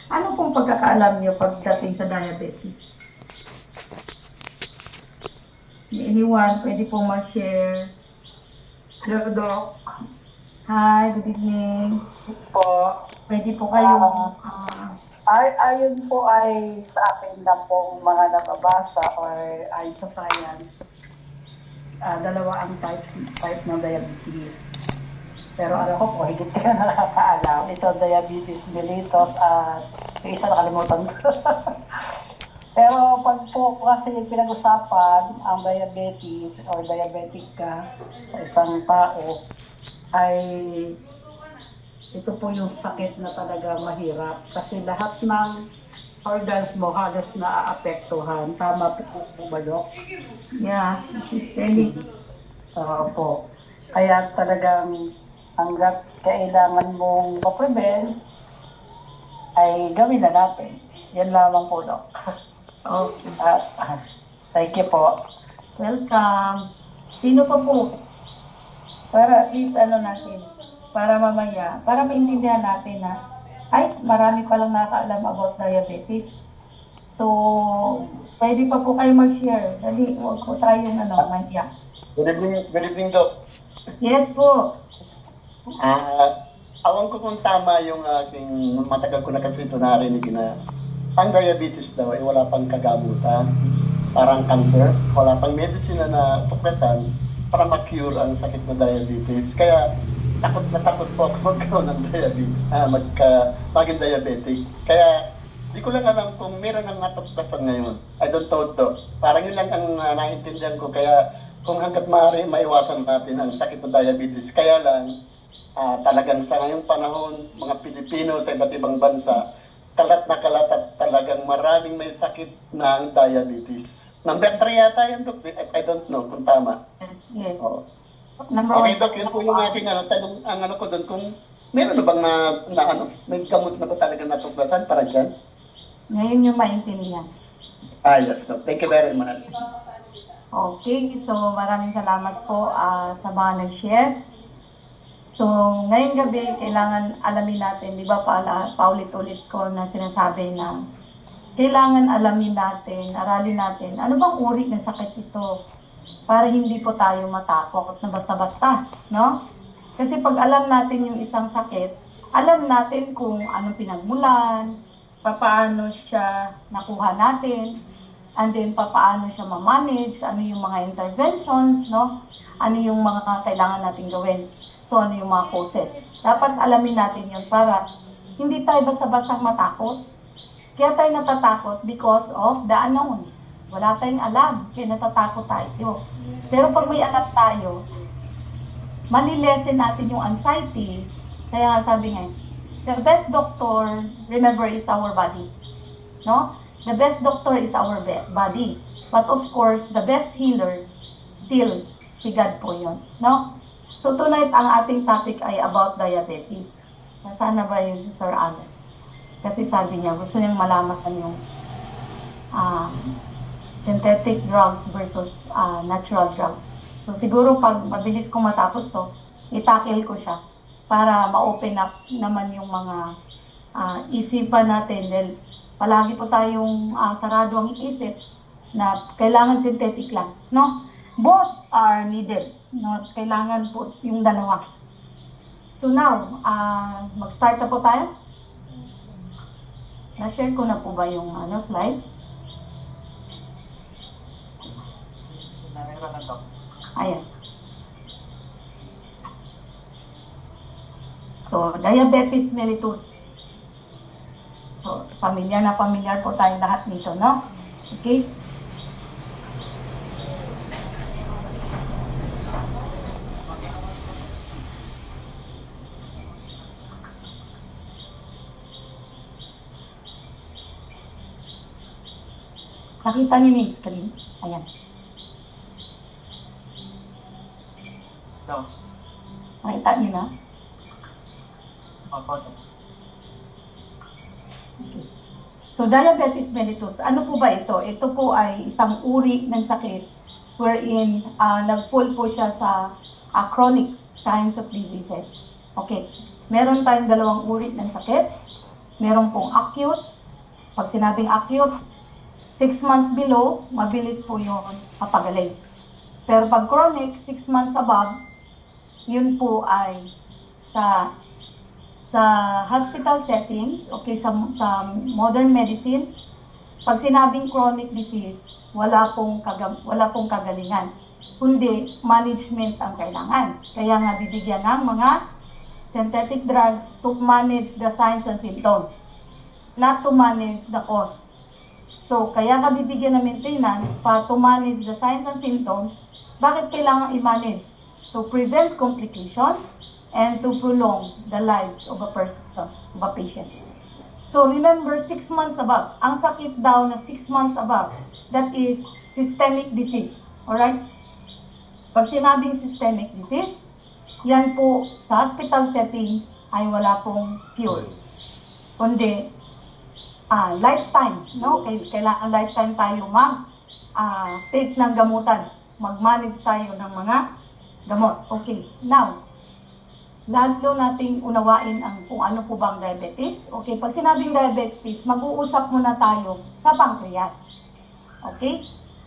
Ano pong pagkakaalam niyo pagdating sa diabetes? Anyone, pwede pong mag-share. Hello, Doc. Hi, good evening. Po. Pwede po kayo. Ayon po ay sa akin na pong mga nababasa or ayon sa science, dalawa ang type ng diabetes. Pero alam ko po, hindi kayo nakakaalam. Ito, diabetes mellitus at yung isa nakalimutan ko. Pero pag po kasi pinag-usapan ang diabetes or diabetic ka sa isang tao, ay ito po yung sakit na talaga mahirap. Kasi lahat ng organs mo halos naaapektuhan. Tama po ba, Dok? Yeah, this is really. Po. Kaya talagang hanggat kailangan mong ma-prevent, ay gawin na natin. Yan lamang po, Dok. Okay. Thank you po. Welcome. Sino pa po? Para at least natin, para mamaya, para maintindihan natin na, ay, marami palang nakakaalam about diabetes. So, pwede pa po kayo mag-share. Dali, huwag po tayong maya. Good evening, Doc. Yes po. Awan ko kung tama yung aking matagal ko na kasi ito narinig na ang diabetes daw ay wala pang kagamutan, parang cancer, wala pang medicine na tuklasan para ma-cure ang sakit ng diabetes. Kaya takot po ako magkaroon ng diabetes, maging diabetic. Kaya di ko lang alam kung meron ng natuklasan ngayon. I don't know, Doc. Parang yun lang ang naintindihan ko. Kaya kung hanggat maaari maiwasan natin ang sakit ng diabetes. Kaya lang, talagang sa ngayong panahon, mga Pilipino sa iba't ibang bansa, kalat na kalat at talagang maraming may sakit ng diabetes. Number 3 yata yan, Dok. I don't know kung tama. Yes. Oh. Number Okay, 1. Dok, yun po yung aking tanong, ang ko doon, kung meron na bang may gamot na ba talaga natuklasan para dyan? Ngayon yung maintindihan. Yes, Dok. Thank you very much. Okay, so maraming salamat po sa mga nag-share. So, ngayong gabi, kailangan alamin natin, di ba paulit-ulit ko na sinasabi na kailangan alamin natin, aralin natin, ano bang uri ng sakit ito para hindi po tayo matakot na basta-basta, no? Kasi pag alam natin yung isang sakit, alam natin kung anong pinagmulan, paano siya nakuha natin, and then paano siya ma-manage, ano yung mga interventions, no? Ano yung mga kailangan natin gawin. So, ano yung mga causes. Dapat alamin natin yun para hindi tayo basta-bastang matakot. Kaya tayo natatakot because of the unknown. Wala tayong alam, kaya natatakot tayo. Pero pag may alam tayo, malilesen natin yung anxiety. Kaya nga sabi nga, the best doctor, remember, is our body. No? The best doctor is our body. But of course, the best healer, still, si God po yun. No? So tonight, ang ating topic ay about diabetes. Nasaan na ba yun si Sir Alan? Kasi sabi niya, gusto niyang malaman yung synthetic drugs versus natural drugs. So siguro pag mabilis kong matapos to, itakil ko siya para ma-open up naman yung mga isipan natin. Dahil palagi po tayong sarado ang isip na kailangan synthetic lang. No? Both are needed. No, kailangan po yung dalawa. So now, mag-start na po tayo. Na-share ko na po ba yung slide? Ayan. So, diabetes mellitus. So, familiar po tayong lahat nito, no? Okay? Nakita niyo yung screen? Ayan. No. Nakita niyo na? Okay. So, diabetes mellitus, ano po ba ito? Ito po ay isang uri ng sakit wherein nag-fall po siya sa chronic kinds of diseases. Okay. Meron tayong dalawang uri ng sakit. Meron pong acute. Pag sinabing acute, 6 months below, mabilis po yun mapagaling. Pero pag chronic, 6 months above, yun po ay sa hospital settings, okay, sa modern medicine, pag sinabing chronic disease, wala pong kagalingan, kundi management ang kailangan. Kaya nga bibigyan ng mga synthetic drugs to manage the signs and symptoms, not to manage the cause. So, kaya ka bibigyan ng maintenance para to manage the signs and symptoms. Bakit kailangan i-manage? To prevent complications and to prolong the lives of a person, of a patient. So, remember, 6 months above. Ang sakit daw na 6 months above, that is systemic disease. Alright? Pag sinabing systemic disease, yan po sa hospital settings ay wala pong cure. Kundi, lifetime, no? Kailangan lifetime tayo take ng gamutan. Mag-manage tayo ng mga gamot. Okay, now, lalo nating unawain kung ano po bang diabetes. Okay, pag sinabing diabetes, mag-uusap muna tayo sa pancreas. Okay?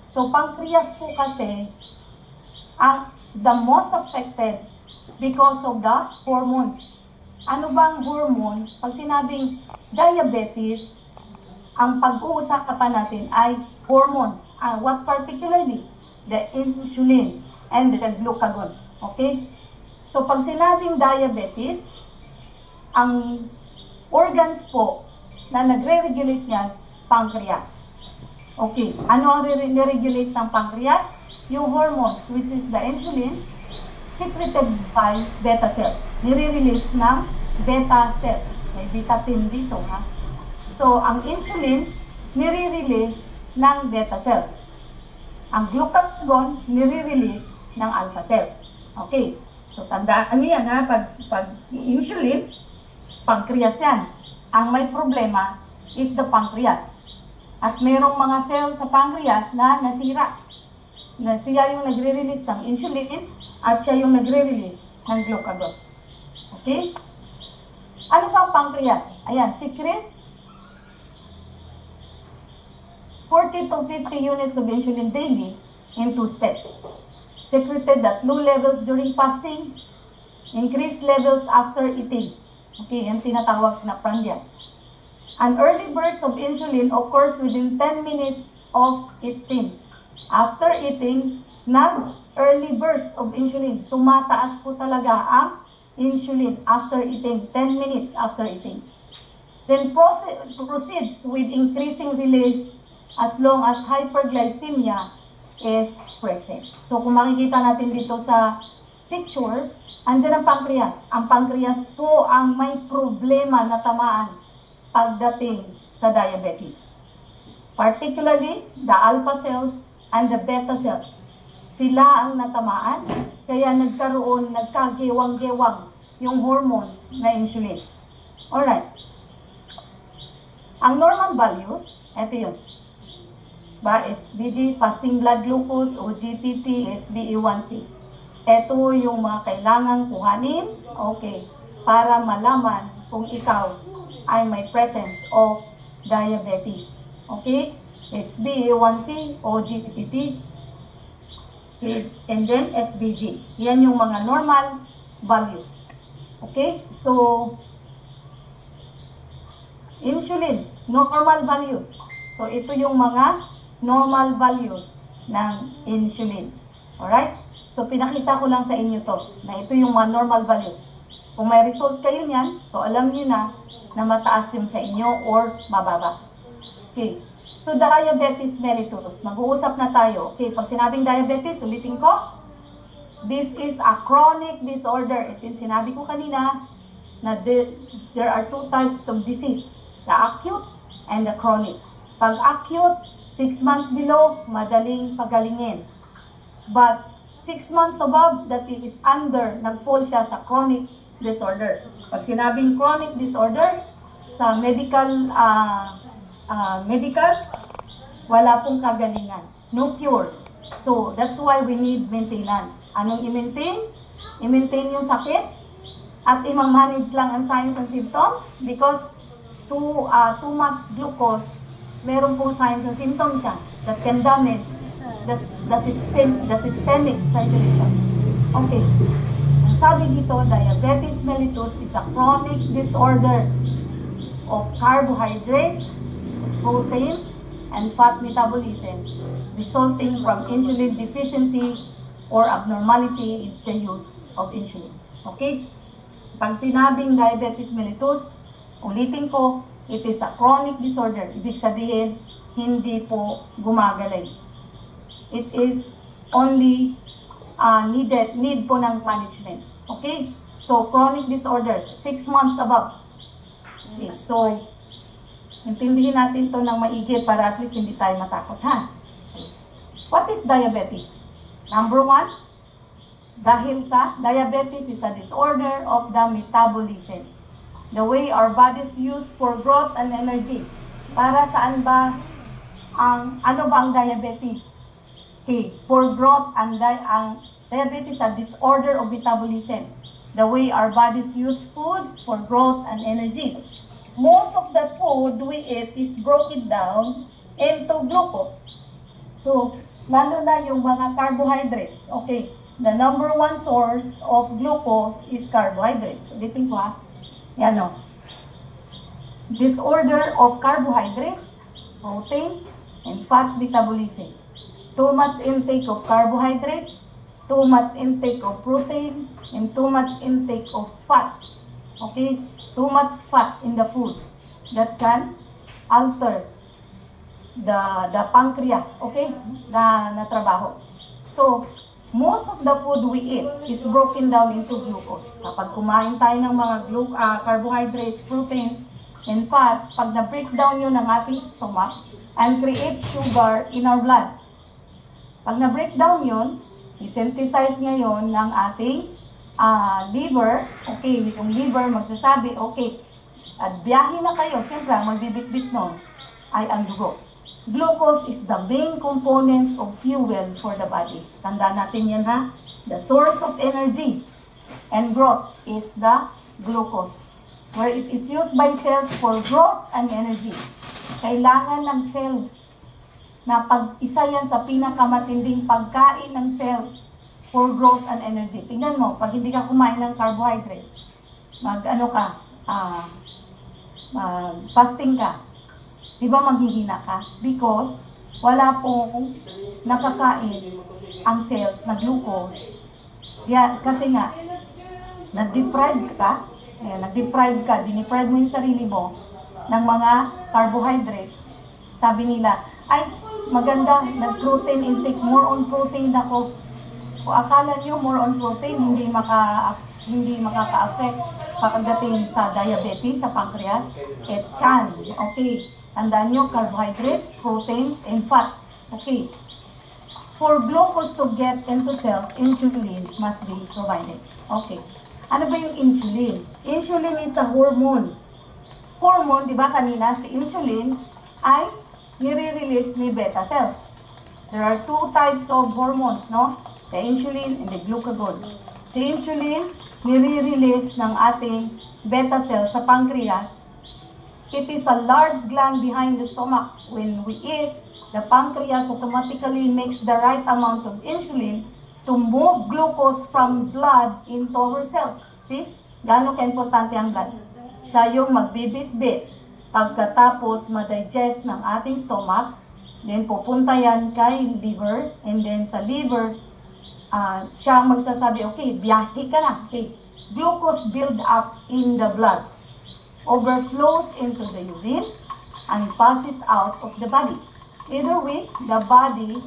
So, pancreas po kasi, the most affected because of the hormones. Ano bang hormones? Pag sinabing diabetes, ang pag-uusapan natin ay hormones. What particularly? The insulin and the glucagon. Okay? So, pag sinabing diabetes, ang organs po na nagre-regulate niyan, pancreas. Okay, ano ang nire-regulate ng pancreas? Yung hormones, which is the insulin, secreted by beta cells. Nire-release ng beta cells. May beta-10 dito, ha? So, ang insulin, nire-release ng beta cells. Ang glucagon, nire-release ng alpha cells. Okay. So, tandaan niyo yan, ha? Pag insulin, pancreas yan. Ang may problema is the pancreas. At merong mga cells sa pancreas na nasira. Na siya yung nagre-release ng insulin at siya yung nagre-release ng glucagon. Okay? Ano ba ang pancreas? Ayan, secretes 40 to 50 units of insulin daily in 2 steps. Secreted at low levels during fasting, increased levels after eating. Okay, yan tinatawag na prandial. An early burst of insulin occurs within 10 minutes of eating. After eating, early burst of insulin. Tumataas po talaga ang insulin after eating, 10 minutes after eating. Then proceeds with increasing release as long as hyperglycemia is present. So kung makikita natin dito sa picture, andyan ang pancreas. Ang pancreas po ang may problema na tamaan pagdating sa diabetes. Particularly, the alpha cells and the beta cells. Sila ang natamaan, kaya nagkagewang-gewang yung hormones na insulin. Alright. Ang normal values, ito yun. FBG, fasting blood glucose, o GTT, HbA1c. Ito yung mga kailangang kuhanin, okay, para malaman kung ikaw ay may presence of diabetes. Okay? HbA1c o GTT, and then FBG. Yan yung mga normal values. Okay? So, insulin, normal values. So, ito yung mga normal values ng insulin. Alright? So, pinakita ko lang sa inyo to, na ito yung mga normal values. Kung may result kayo niyan, so alam niyo na mataas yung sa inyo or mababa. Okay. So, diabetes mellitus. Mag-uusap na tayo. Okay, pag sinabing diabetes, ulitin ko. This is a chronic disorder. Ito yung sinabi ko kanina na there are 2 types of disease. The acute and the chronic. Pag acute, 6 months below, madaling pagalingin. But 6 months above, that is under, nag-fall siya sa chronic disorder. Pag sinabing chronic disorder, sa medical, wala pong kagalingan. No cure. So, that's why we need maintenance. Anong i-maintain? I-maintain yung sakit at i-manage lang ang signs and symptoms because too much glucose, meron pong signs and symptoms siya that can damage the systemic circulation. Okay. Ang sabi dito, diabetes mellitus is a chronic disorder of carbohydrate, protein, and fat metabolism resulting from insulin deficiency or abnormality in the use of insulin. Okay? Pag sinabing diabetes mellitus, ulitin ko, it is a chronic disorder. Ibig sabihin, hindi po gumagaling. It is only need po ng management. Okay? So, chronic disorder, 6 months above. Okay, so, intindihin natin to ng maigi para at least hindi tayo matakot, ha? What is diabetes? Number 1, dahil sa diabetes is a disorder of the metabolism. The way our bodies use for growth and energy. Para saan ba ano ba ang diabetes? Okay, for growth and ang diabetes is a disorder of metabolism. The way our bodies use food for growth and energy. Most of the food we eat is broken down into glucose. So, lalo na yung mga carbohydrates. Okay, the number 1 source of glucose is carbohydrates. Ulitin ko, ha? Yan o. Disorder of carbohydrates, protein, and fat metabolism. Too much intake of carbohydrates, too much intake of protein, and too much intake of fats. Okay? Too much fat in the food that can alter the pancreas, okay, na trabaho. So, most of the food we eat is broken down into glucose. Kapag kumain tayo ng mga carbohydrates, proteins, and fats, pag na-breakdown yun ng ating stomach and create sugar in our blood. Pag na-breakdown yun, i-synthesize ngayon ng ating liver, okay, yung liver magsasabi, okay, at biyahe na kayo, siyempre, ang magbibitbit nun ay ang dugo. Glucose is the main component of fuel for the body. Tandaan natin yan, ha? The source of energy and growth is the glucose, where it is used by cells for growth and energy. Kailangan ng cells na pag-isa yan sa pinakamatinding pagkain ng cells for growth and energy. Tingnan mo, pag hindi ka kumain ng carbohydrate, fasting ka, di ba maghihina ka? Because wala pong nakakain ang cells na glucose. Kasi nga, nag-deprive ka, diniprive mo yung sarili mo ng mga carbohydrates. Sabi nila, ay, maganda, nag-protein intake, more on protein ako. Kung akala nyo more on protein, hindi makaka-affect pagdating sa diabetes, sa pancreas, it can. Okay. Tandaan nyo, carbohydrates, proteins, and fats. Okay. For glucose to get into cells, insulin must be provided. Okay. Ano ba yung insulin? Insulin is a hormone. Hormone, di ba kanina, si insulin ay nire-release ni beta cells. There are 2 types of hormones, no? The insulin and the glucagon. Si insulin, nire-release ng ating beta cell sa pancreas. It is a large gland behind the stomach. When we eat, the pancreas automatically makes the right amount of insulin to move glucose from blood into our cells. See? Gaano ka-importante ang blood? Siya yung magbibit-bit. Pagkatapos ma-digest ng ating stomach, then pupunta yan kay liver, and then sa liver, siya magsasabi, okay, biyahe ka na. Okay. Glucose build up in the blood, overflows into the urine, and passes out of the body. Either way, the body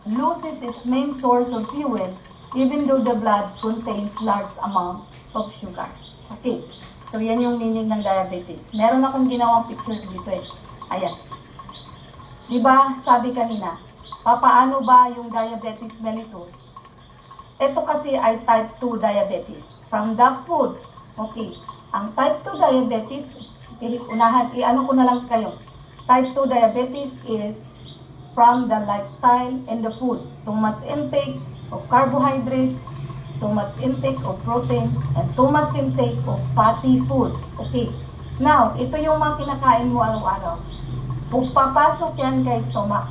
loses its main source of fuel, even though the blood contains large amount of sugar. Okay. So, yan yung meaning ng diabetes. Meron akong ginawang picture dito eh. Ayan. Diba, sabi kanina, papaano ba yung diabetes mellitus? Ito kasi ay type 2 diabetes. From the food. Okay. Ang type 2 diabetes, ano ko na lang kayo. Type 2 diabetes is from the lifestyle and the food. Too much intake of carbohydrates, too much intake of proteins, and too much intake of fatty foods. Okay. Now, ito yung mga kinakain mo araw-araw. Papasok yan kay stomach.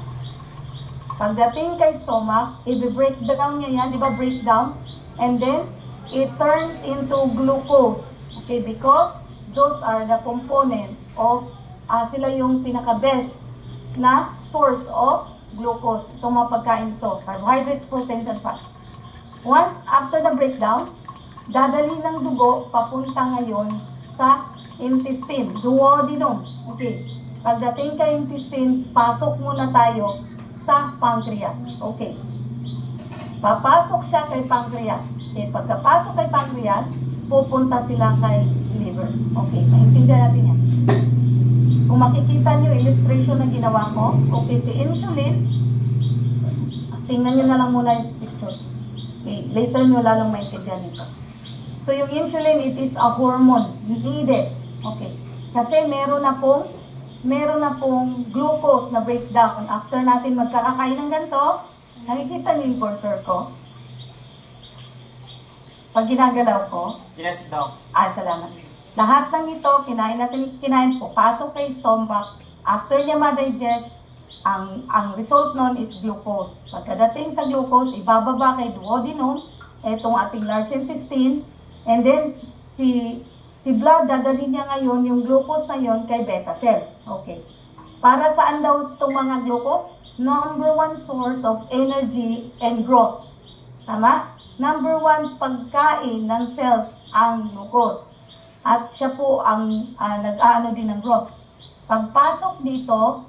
Pagdating kay stomach, i-breakdown niya yan, di ba breakdown? And then, it turns into glucose. Okay, because those are the component of, sila yung pinaka-best na source of glucose. Itong mga pagkain to, carbohydrates, proteins, and fats. Once, after the breakdown, dadali ng dugo, papunta ngayon sa intestine, duodenum. Okay. Pagdating kay intestine, pasok muna tayo sa pancreas. Okay. Papasok siya kay pancreas. Okay. Pagkapasok kay pancreas, pupunta sila kay liver. Okay. Maintindihan natin yan. Kung makikita nyo illustration na ginawa ko, okay, si insulin, tingnan nyo na lang muna yung picture. Okay. Later nyo lalong maintindihan ito. So, yung insulin, it is a hormone needed. Okay. Kasi meron na pong glucose na breakdown. After natin magkakakain ng ganito, nakikita niyo yung cursor ko? Pag ginagalaw ko? Yes, Doc. Salamat. Lahat ng ito, kinain po, pasok kay stomach. After niya ma-digest, ang result nun is glucose. Pagkadating sa glucose, ibababa kay duodenum, itong ating large intestine, and then, si blood, dadalhin niya ngayon yung glucose na yon kay beta cell. Okay. Para saan daw itong mga glucose? Number 1 source of energy and growth. Tama? Number 1 pagkain ng cells ang glucose. At siya po ang nag-aano din ng growth. Pagpasok dito,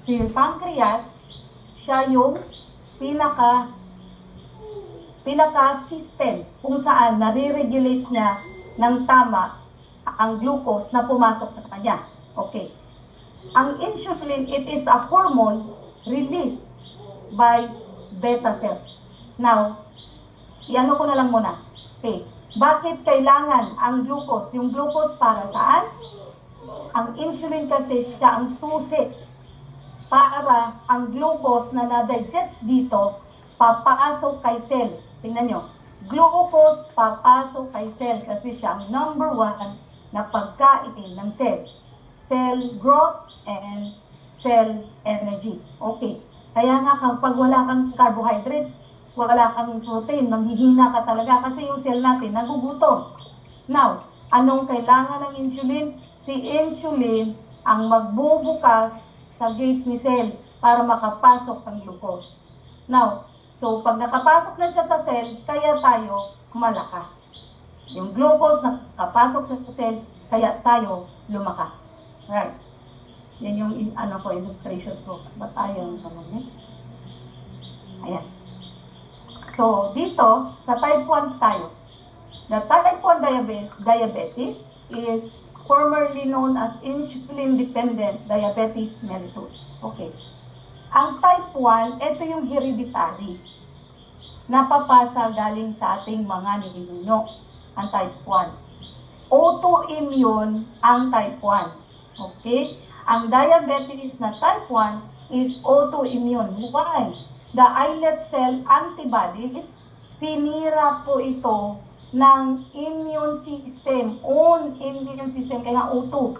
si pancreas, siya yung pinaka-system kung saan nare-regulate niya ng tama ang glucose na pumasok sa kanya. Okay. Ang insulin, it is a hormone released by beta cells. Now, iano ko na lang muna. Okay. Bakit kailangan ang glucose? Yung glucose para saan? Ang insulin kasi siya ang susi para ang glucose na na-digest dito papasok kay cell. Tingnan nyo. Glucose papasok kay cell kasi siya ang number 1 na pagkain ng cell. Cell growth and cell energy. Okay. Kaya nga kapag wala kang carbohydrates, wala kang protein, manghihina ka talaga kasi yung cell natin nagugutom. Now, anong kailangan ng insulin? Si insulin ang magbubukas sa gate ni cell para makapasok ang glucose. Now, so pag nakapasok na siya sa cell, kaya tayo malakas. Yung glucose nakapasok sa cell, kaya tayo lumakas. Right. Yan yung illustration ko. Ba't ayaw naman Ayan. So, dito, sa type 1 tayo. The type 1 diabetes is formerly known as insulin-dependent diabetes mellitus. Okay. Ang type 1, ito yung hereditary. Napapasa galing sa ating mga ninuno. Ang type 1. Autoimmune ang type 1. Okay? Ang diabetes na type 1 is autoimmune. Why? The islet cell antibodies, sinira po ito ng immune system, own immune system, kaya nga O2.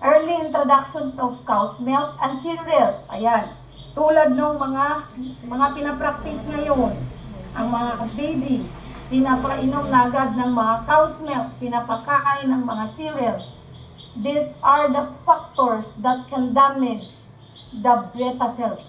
Early introduction of cow's milk and cereals. Ayan. Tulad ng mga pinapractice ngayon, ang mga baby, pinapainom na agad ng mga cow's milk, pinapakain ng mga cereals. These are the factors that can damage the beta cells.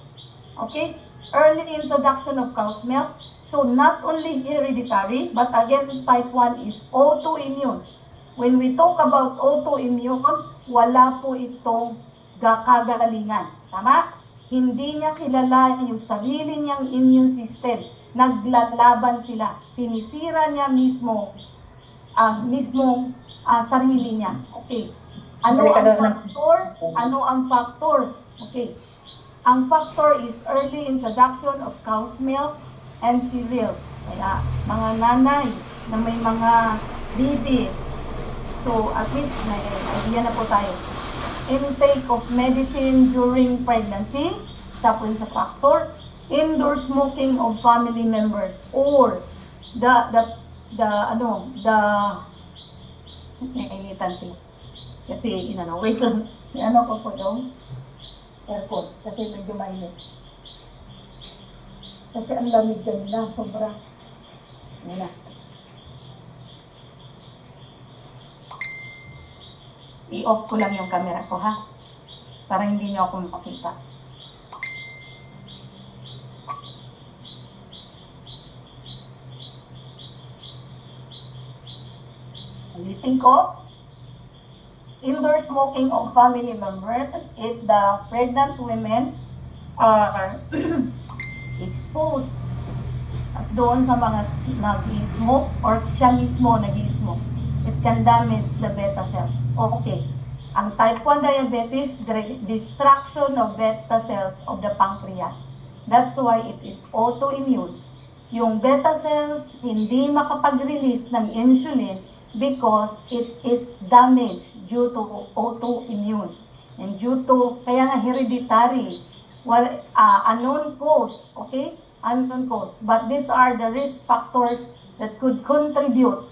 Okay? Early introduction of cow's milk. So, not only hereditary, but again, type 1 is autoimmune. When we talk about autoimmune, wala po itong kagalingan. Tama? Hindi niya kilala yung sarili niyang immune system. Naglalaban sila. Sinisira niya mismong sarili niya. Okay. Ano ang factor? Okay. Ang factor is early introduction of cow's milk and cereals. Kaya mga nanay na may mga baby, so at least may idea na po tayo. Intake of medicine during pregnancy, isa po sa factor. Indoor smoking of family members or nainitan sila. Kasi, wait lang. Ano ko po yung aircon. Kasi medyo mainit. Kasi ang lamig kanina, sobra. Yan na. I-off ko lang yung camera ko, ha? Para hindi niyo ako makita. Ulitin ko. Indoor smoking of family members if the pregnant women are exposed as doon sa mga nag-smoke or siya mismo nag-smoke. It can damage the beta cells. Okay. Ang type 1 diabetes, destruction of beta cells of the pancreas. That's why it is autoimmune. Yung beta cells hindi makapag-release ng insulin because it is damaged due to autoimmune. And due to, kaya nga hereditary, unknown cause, okay? Unknown cause. But these are the risk factors that could contribute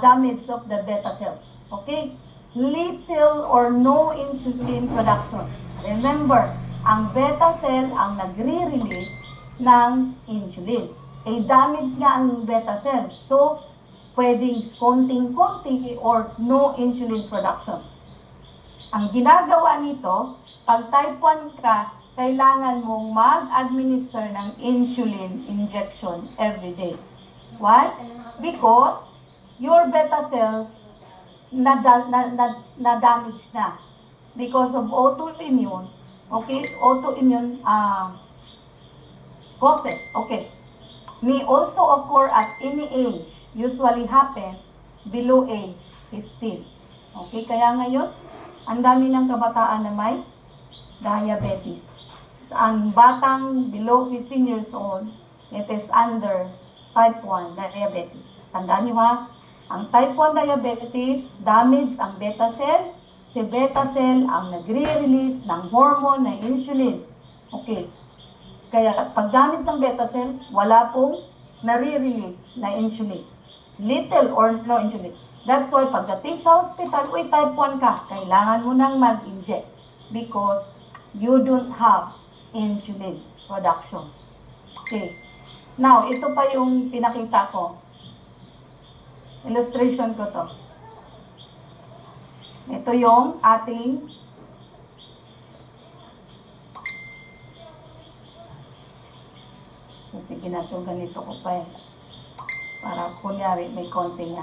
damage of the beta cells. Okay? Little or no insulin production. Remember, ang beta cell ang nagre-release ng insulin. Damage nga ang beta cell. So, pwedeng konting-konti or no insulin production. Ang ginagawa nito, pag type 1 ka, kailangan mong mag-administer ng insulin injection every day. Why? Because your beta cells na-damage na because of autoimmune, okay? Autoimmune causes, okay? May also occur at any age, usually happens below age 15. Okay, kaya ngayon, ang dami ng kabataan na may diabetes. Ang batang below 15 years old, it is under type 1 diabetes. Tandaan nyo ha, ang type 1 diabetes, damage ang beta cell. Si beta cell ang nagre-release ng hormone na insulin. Okay. Kaya pag damage ang beta cell, wala pong nare-release na insulin. Little or no insulin. That's why pagdating sa hospital, type 1 ka, kailangan mo nang mag-inject because you don't have insulin production. Okay. Now, ito pa yung pinakita ko. Illustration ko to. Ito yung ating sige na ito, ganito ko pa eh. Para kunyari may konting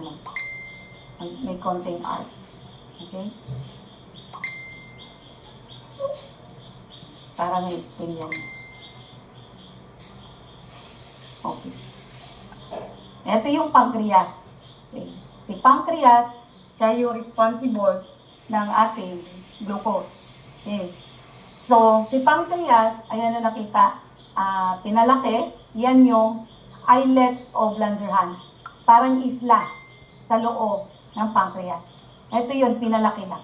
may konting art. Okay? Para may opinion. Okay. Ito yung pancreas. Okay. Si pancreas, siya yung responsible ng ating glucose. Okay. So, si pancreas, ayan na nakita, pinalaki, yan yung islets of Langerhans. Parang isla sa loob ng pancreas. Ito yun, pinalaki na.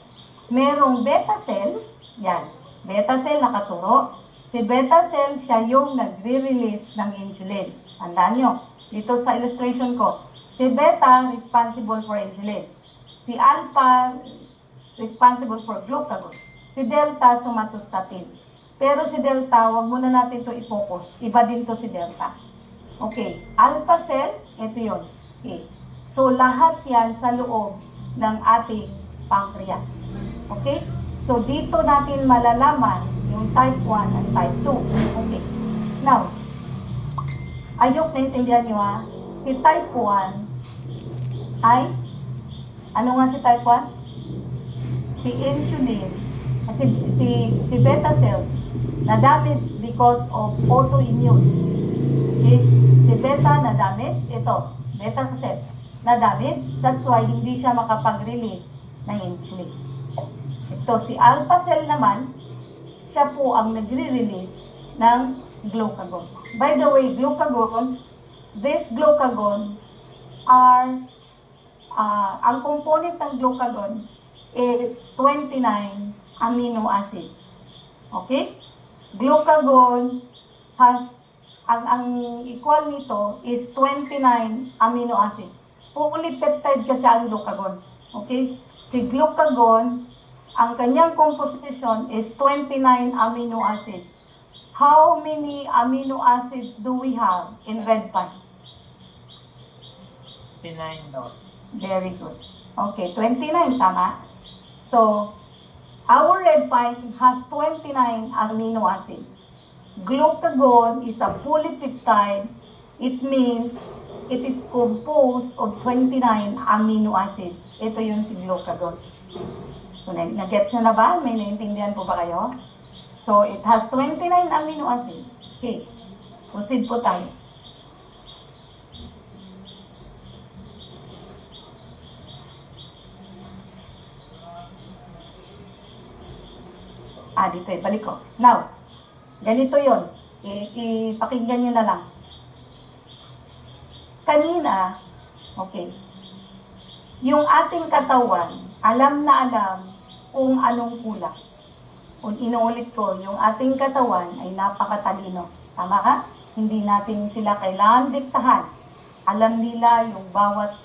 Merong beta cell, yan. Beta cell nakaturo. Si beta cell, siya yung nagre-release ng insulin. Tandaan nyo, dito sa illustration ko, si beta, responsible for insulin. Si alpha, responsible for glucagon. Si delta, somatostatin. Pero si delta, wag muna natin to i-focus. Iba din to si delta. Okay, alpha cell, ito yun. Okay. So, lahat yan sa loob ng ating pancreas. Okay? So, dito natin malalaman yung type 1 at type 2. Okay. Now, ayok naintindihan nyo ha. Si type 1 ay, ano nga si type 1? Si insulin, si beta cells na damage because of autoimmune. Okay? Si beta na damage, ito, beta cell na damage, that's why hindi siya makapag-release ng insulin. Ito, si alpha cell naman, siya po ang nagre-release ng glucagon. By the way, glucagon, this glucagon are, ang component ng glucagon is 29 amino acids. Okay? Glucagon has, ang equal nito is 29 amino acids. Polypeptide kasi ang glucagon. Okay? Si glucagon, ang kanyang composition is 29 amino acids. How many amino acids do we have in red pine? 29 daw. Very good. Okay, 29, tama? So, our red pine has 29 amino acids. Glucagon is a polypeptide. It means it is composed of 29 amino acids. Ito yun si glucagon. So, nag-gets na ba? May naintindihan po ba kayo? So, it has 29 amino acids. Okay. Proceed po tayo. Dito eh. Balik ko. Now, ganito yon. Ipakinggan nyo na lang. Kanina, okay, yung ating katawan, alam na alam kung anong kulang. Kung inuulit ko, yung ating katawan ay napakatalino. Tama ka? Hindi natin sila kailangan diktahan. Alam nila yung bawat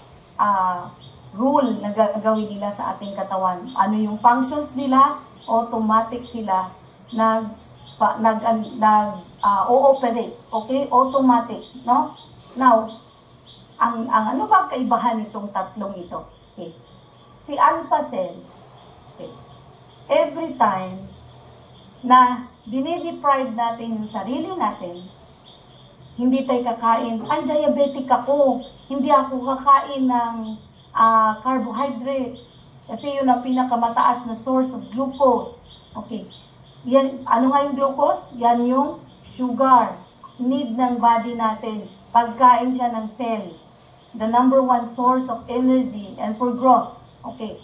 rule na gagawin nila sa ating katawan. Ano yung functions nila, automatic sila o-operate. Okay? Automatic. No? Now, ang ano ba kaibahan nitong tatlong ito? Okay. Si alpha cell, okay, every time na dinideprive natin yung sarili natin, hindi tayo kakain, ay diabetic ako, hindi ako kakain ng carbohydrates, kasi yun ang pinakamataas na source of glucose. Okay. Yan, ano nga yung glucose? Yan yung sugar. Need ng body natin. Pagkain siya ng cell. The number one source of energy and for growth. Okay.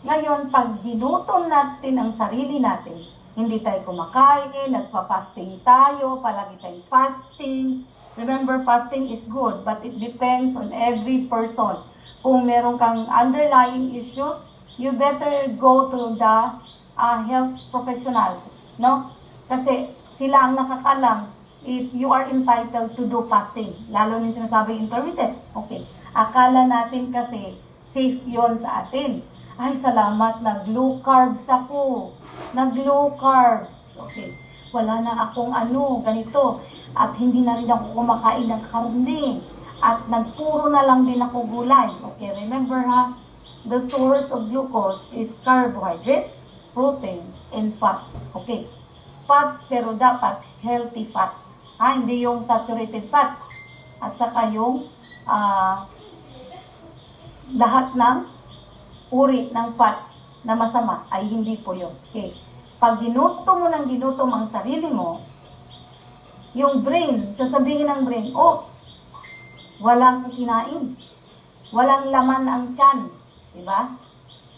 Ngayon, pag ginutom natin ang sarili natin, hindi tayo kumakain, nagpa-fasting tayo, palagi tayong fasting. Remember, fasting is good, but it depends on every person. Kung meron kang underlying issues, you better go to the health professionals, no? Kasi sila ang nakakalam if you are entitled to do fasting. Lalo na sinasabi intermittent. Okay. Akala natin kasi safe yon sa atin. Ay, salamat, nag-low carbs ako. Nag-low carbs. Okay. Wala na akong ganito. At hindi na rin ako kumakain ng karne. At nagpuro na lang din ako gulay. Okay, remember ha? The source of glucose is carbohydrates, proteins, and fats. Okay. Fats, pero dapat healthy fats. Hindi yung saturated fat. At saka yung lahat ng uri ng fats na masama ay hindi po yun. Okay. Pag ginutom mo ng ginutom ang sarili mo, yung brain, sasabihin ng brain, oops, walang kinain. Walang laman ang tiyan. Diba?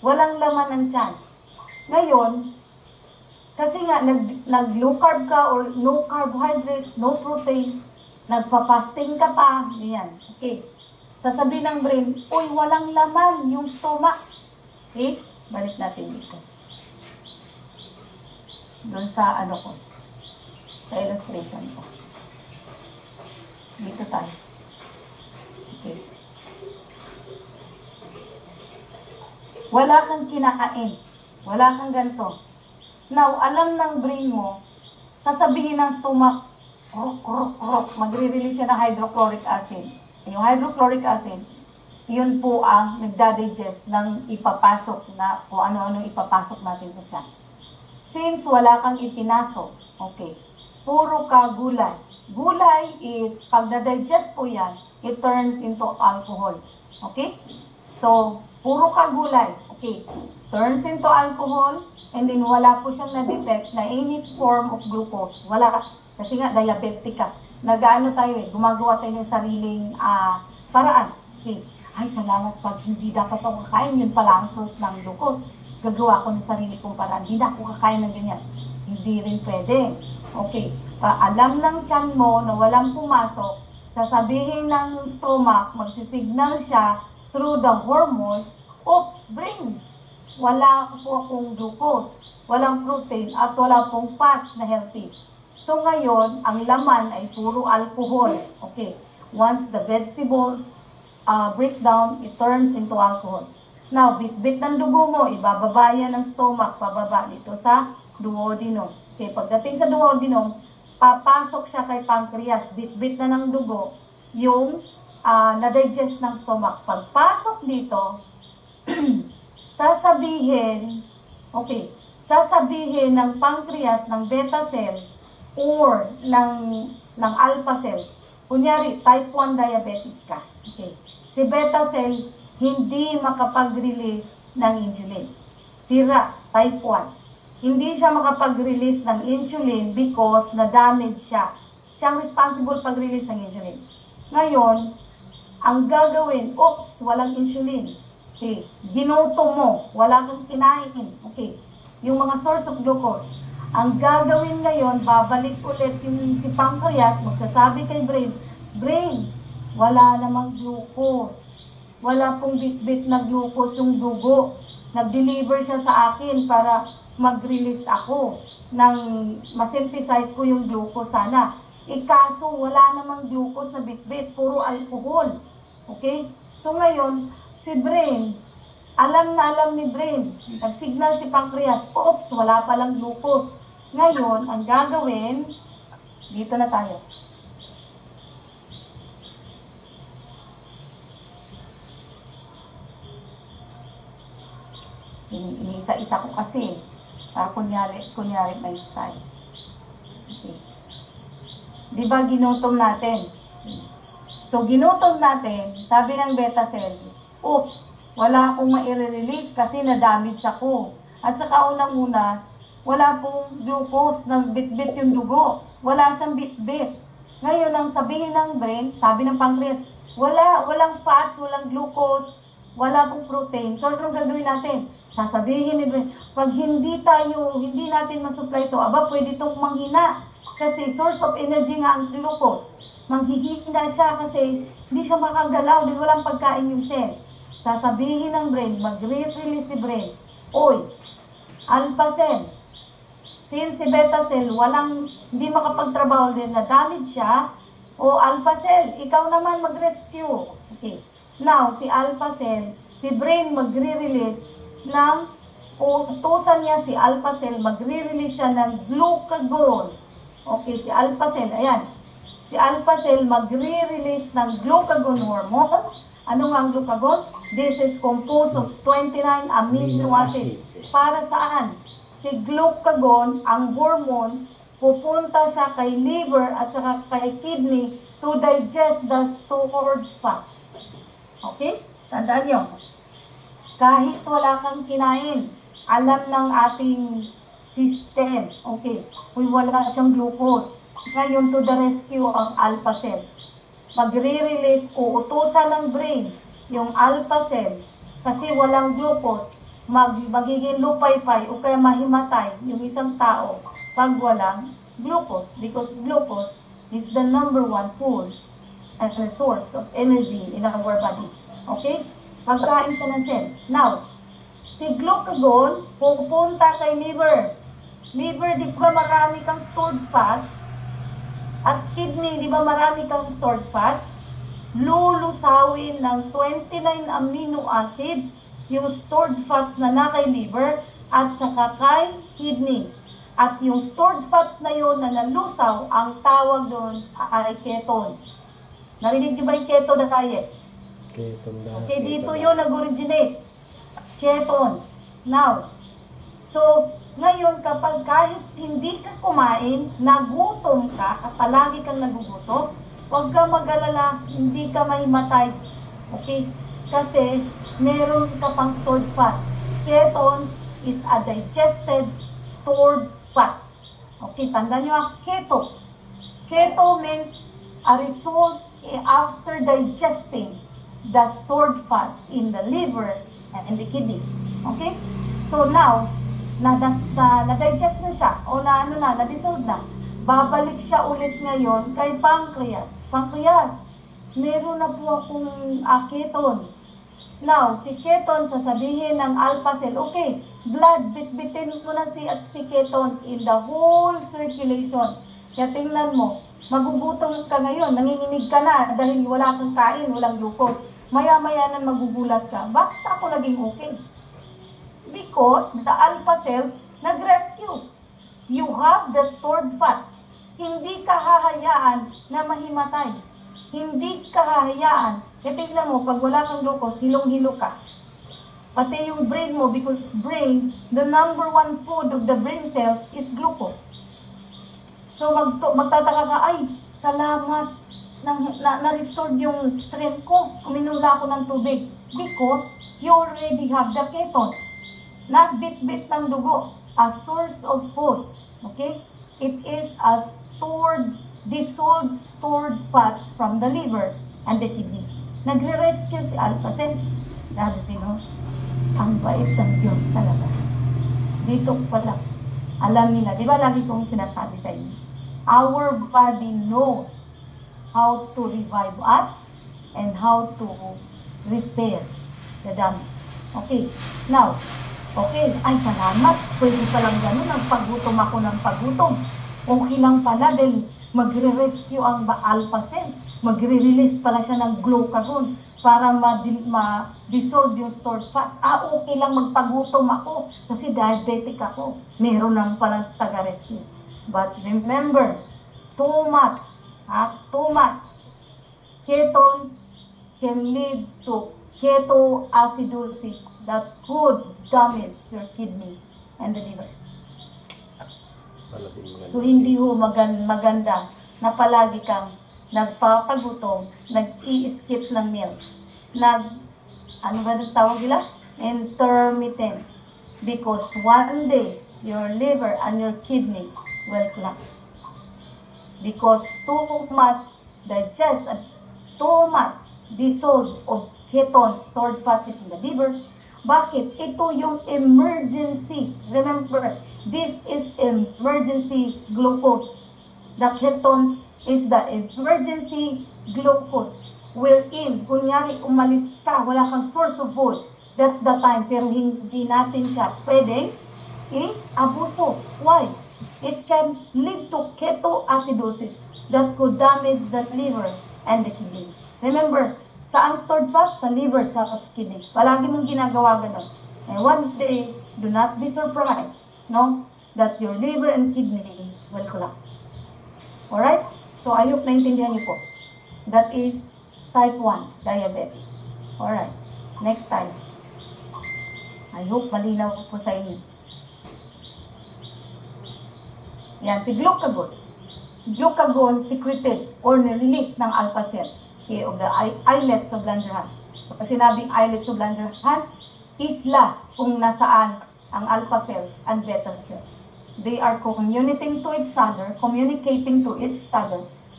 Walang laman ang tiyan. Ngayon, kasi nga, nag-low carb ka or no carbohydrates, no protein, nagpa-fasting ka pa, ganyan. Okay. Sasabihin ng brain, uy, walang laman yung stomach. Okay? Balik natin dito. Doon sa ko, sa illustration ko. Dito tayo. Okay. Wala kang kinakain. Wala kang ganito. Now, alam ng brain mo, sasabihin ng stomach, magre-release siya ng hydrochloric acid. Yung hydrochloric acid, yun po ang nagdadigest ng ipapasok na, kung ano-ano ipapasok natin sa tiyan. Since wala kang ipinasok, okay, puro ka gulay. Gulay is, pag na-digest po yan, it turns into alcohol. Okay? So, puro ka gulay. Okay. Turns into alcohol, and then wala po siyang na-detect na any form of glucose. Wala ka. Kasi nga, diabetic ka. Nag-ano tayo gumagawa tayo ng sariling paraan. Okay. Ay, salamat, pag hindi dapat ako kakain, yun pala ang source ng glucose. Gagawa ko ng sarili kong paraan. Hindi na ako kakain ng ganyan. Hindi rin pwede. Okay. Alam ng tiyan mo na walang pumasok, sasabihin ng stomach, magsisignal siya through the hormones, oops, brain, wala po akong glucose, walang protein, at wala pong fats na healthy. So ngayon, ang laman ay puro alcohol. Okay. Once the vegetables break down, it turns into alcohol. Now, bit-bit ng dugo mo, ibababa yan ng stomach, pababa dito sa duodenum. Okay, pagdating sa duodenum, papasok siya kay pancreas, bit-bit na ng dugo, yung na-digest ng stomach. Pagpasok dito, sasabihin ng pancreas, ng beta cell, or ng alpha cell. Kunyari, type 1 diabetes ka. Okay. Si beta cell, hindi makapag-release ng insulin. Sira, type 1. Hindi siya makapag-release ng insulin because na-damage siya. Siyang responsible pag-release ng insulin. Ngayon, ang gagawin, walang insulin. Okay. Ginutom mo, wala kang kinain. Okay. Yung mga source of glucose. Ang gagawin ngayon, babalik ulit yung si pancreas, magsasabi kay brain, wala namang glucose. Wala pong bit-bit na glucose yung dugo. Nag-deliver siya sa akin para mag-release ako ng masynthesize ko yung glucose sana. Kaso wala namang glucose na bit-bit, puro alcohol. Okay? So ngayon, si brain, alam na alam ni brain, nag-signal si pancreas, wala palang glucose. Ngayon, ang gagawin, dito na tayo. Iniisa-isa ko kasi, kunyari may style. Okay. Di ba ginutom natin? So, ginutom natin, sabi ng beta cell, wala akong ma-release kasi na-damage ako. At saka unang-una, wala pong glucose na bit-bit yung dugo. Wala siyang bit-bit. Ngayon, ang sabihin ng brain, sabi ng pancreas, walang fats, walang glucose, wala pong protein. So, anong gagawin natin? Sasabihin ni brain, pag hindi natin masupply ito, pwede itong manghina. Kasi source of energy nga ang glucose. Manghihina siya kasi hindi siya makagalaw, di walang pagkain yung cell. Sasabihin ng brain, mag-release si brain, alpha cell, since si beta cell, hindi makapagtrabaho din, na-damage siya, alpha cell, ikaw naman mag-rescue. Okay. Now, si alpha cell, si brain magre-release utusan niya si alpha cell, magre-release siya ng glucagon. Okay, si alpha cell, ayan. Si alpha cell magre-release ng glucagon hormones. Ano nga ang glucagon? This is composed of 29 amino acids. Para saan? Si glucagon, ang hormones, pupunta siya kay liver at saka kay kidney to digest the stored fats. Okay? Tandaan nyo. Kahit wala kang kinain, alam ng ating system. Okay. Kung wala siyang glucose. Ngayon, to the rescue ang alpha cell. Magre-release o utusan ng brain yung alpha cell kasi walang glucose, magiging lupaypay o kaya mahimatay yung isang tao pag walang glucose, because glucose is the number 1 food and the source of energy in our body. Okay? Pagkain siya ng cell. Now, si glucagon pupunta kay liver. Liver, di ba marami kang stored fat? At kidney, di ba marami kang stored fat? Lulusawin ng 29 amino acids yung stored fats na kay liver at saka kay kidney. At yung stored fats na yun na nalusaw, ang tawag doon ay ketones. Narinig niyo ba yung keto na diet? Okay, dito yun nag-originate. Ketones. Now, so, ngayon kapag kahit hindi ka kumain, nagutom ka, at palagi kang nagugutom, huwag ka mag-alala, hindi ka mahimatay. Okay? Kasi, meron ka pang stored fats. Ketones is a digested stored fat. Okay, tandaan nyo ang keto. Keto means a result after digesting the stored fats in the liver and the kidney. Okay? So now, na-digest na siya o na-dissolve na. Babalik siya ulit ngayon kay pancreas. Pancreas, meron na po akong ketones. Now, si ketones, sasabihin ng alpha cell, okay, blood, bitbitin mo na si ketones in the whole circulations. Kaya tingnan mo, magugutom ka ngayon, nanginginig ka na dahil wala kang kain, walang glucose. maya-maya na magugulat ka, bakit ako naging okay? Because the alpha cells nag-rescue. You have the stored fat. Hindi ka hahayaan na mahimatay. Hindi ka hahayaan. Kaya tignan mo, pag wala kang glucose, hilong-hilo ka. Pati yung brain mo, because brain, the number one food of the brain cells is glucose. So magtataka ka, ay, salamat, na-restored yung strength ko. Uminom na ako ng tubig. Because you already have the ketones. Nagbit-bit ng dugo. A source of food. Okay? It is a dissolved stored fats from the liver and the kidney. Nagre-rescue si alpha cell. Dati, no? Ang bait ng Diyos talaga. Dito pala, alam nila, di ba lagi kong sinasabi sa inyo, our body knows how to revive us and how to repair the damage. Okay, now, okay, ay salamat, pwede palang ganun, nagpagutom ako ng pagutom. Okay lang pala dahil magre-rescue ang alpha cell, magre-release pala siya ng glucagon para ma-dissolve yung stored fats. Okay lang magpagutom ako kasi diabetic ako. Meron lang palang taga-rescue. But remember, too much ketones can lead to ketoacidosis that could damage your kidney and the liver. So hindi ho maganda na palagi kang nagpapagutom, nag-i-skip ng meal. Ano ba tawag nila? Intermittent. Because one day, your liver and your kidney will collapse. Because too much dissolved of ketones, stored fats in the liver. Bakit? Ito yung emergency. Remember, this is emergency glucose. The ketones is the emergency glucose. Wherein, kunyari umalis ka, wala kang source of food, that's the time, pero hindi natin siya pwedeng i-abuso. Why? It can lead to ketoacidosis that could damage the liver and the kidney. Remember, saan stored fats? Sa liver at sa kidney. Palagi mong ginagawa ganun. And one day, do not be surprised, no, that your liver and kidney will collapse. Alright? So, I hope naintindihan niyo po. That is type 1 diabetes. Alright. Next time. I hope malinaw po sa inyo. Yan, si glucagon. Glucagon secreted or released ng alpha cells of the islets of Langerhans. Pag sinabing islets of Langerhans, isla kung nasaan ang alpha cells and beta cells. They are communicating to each other.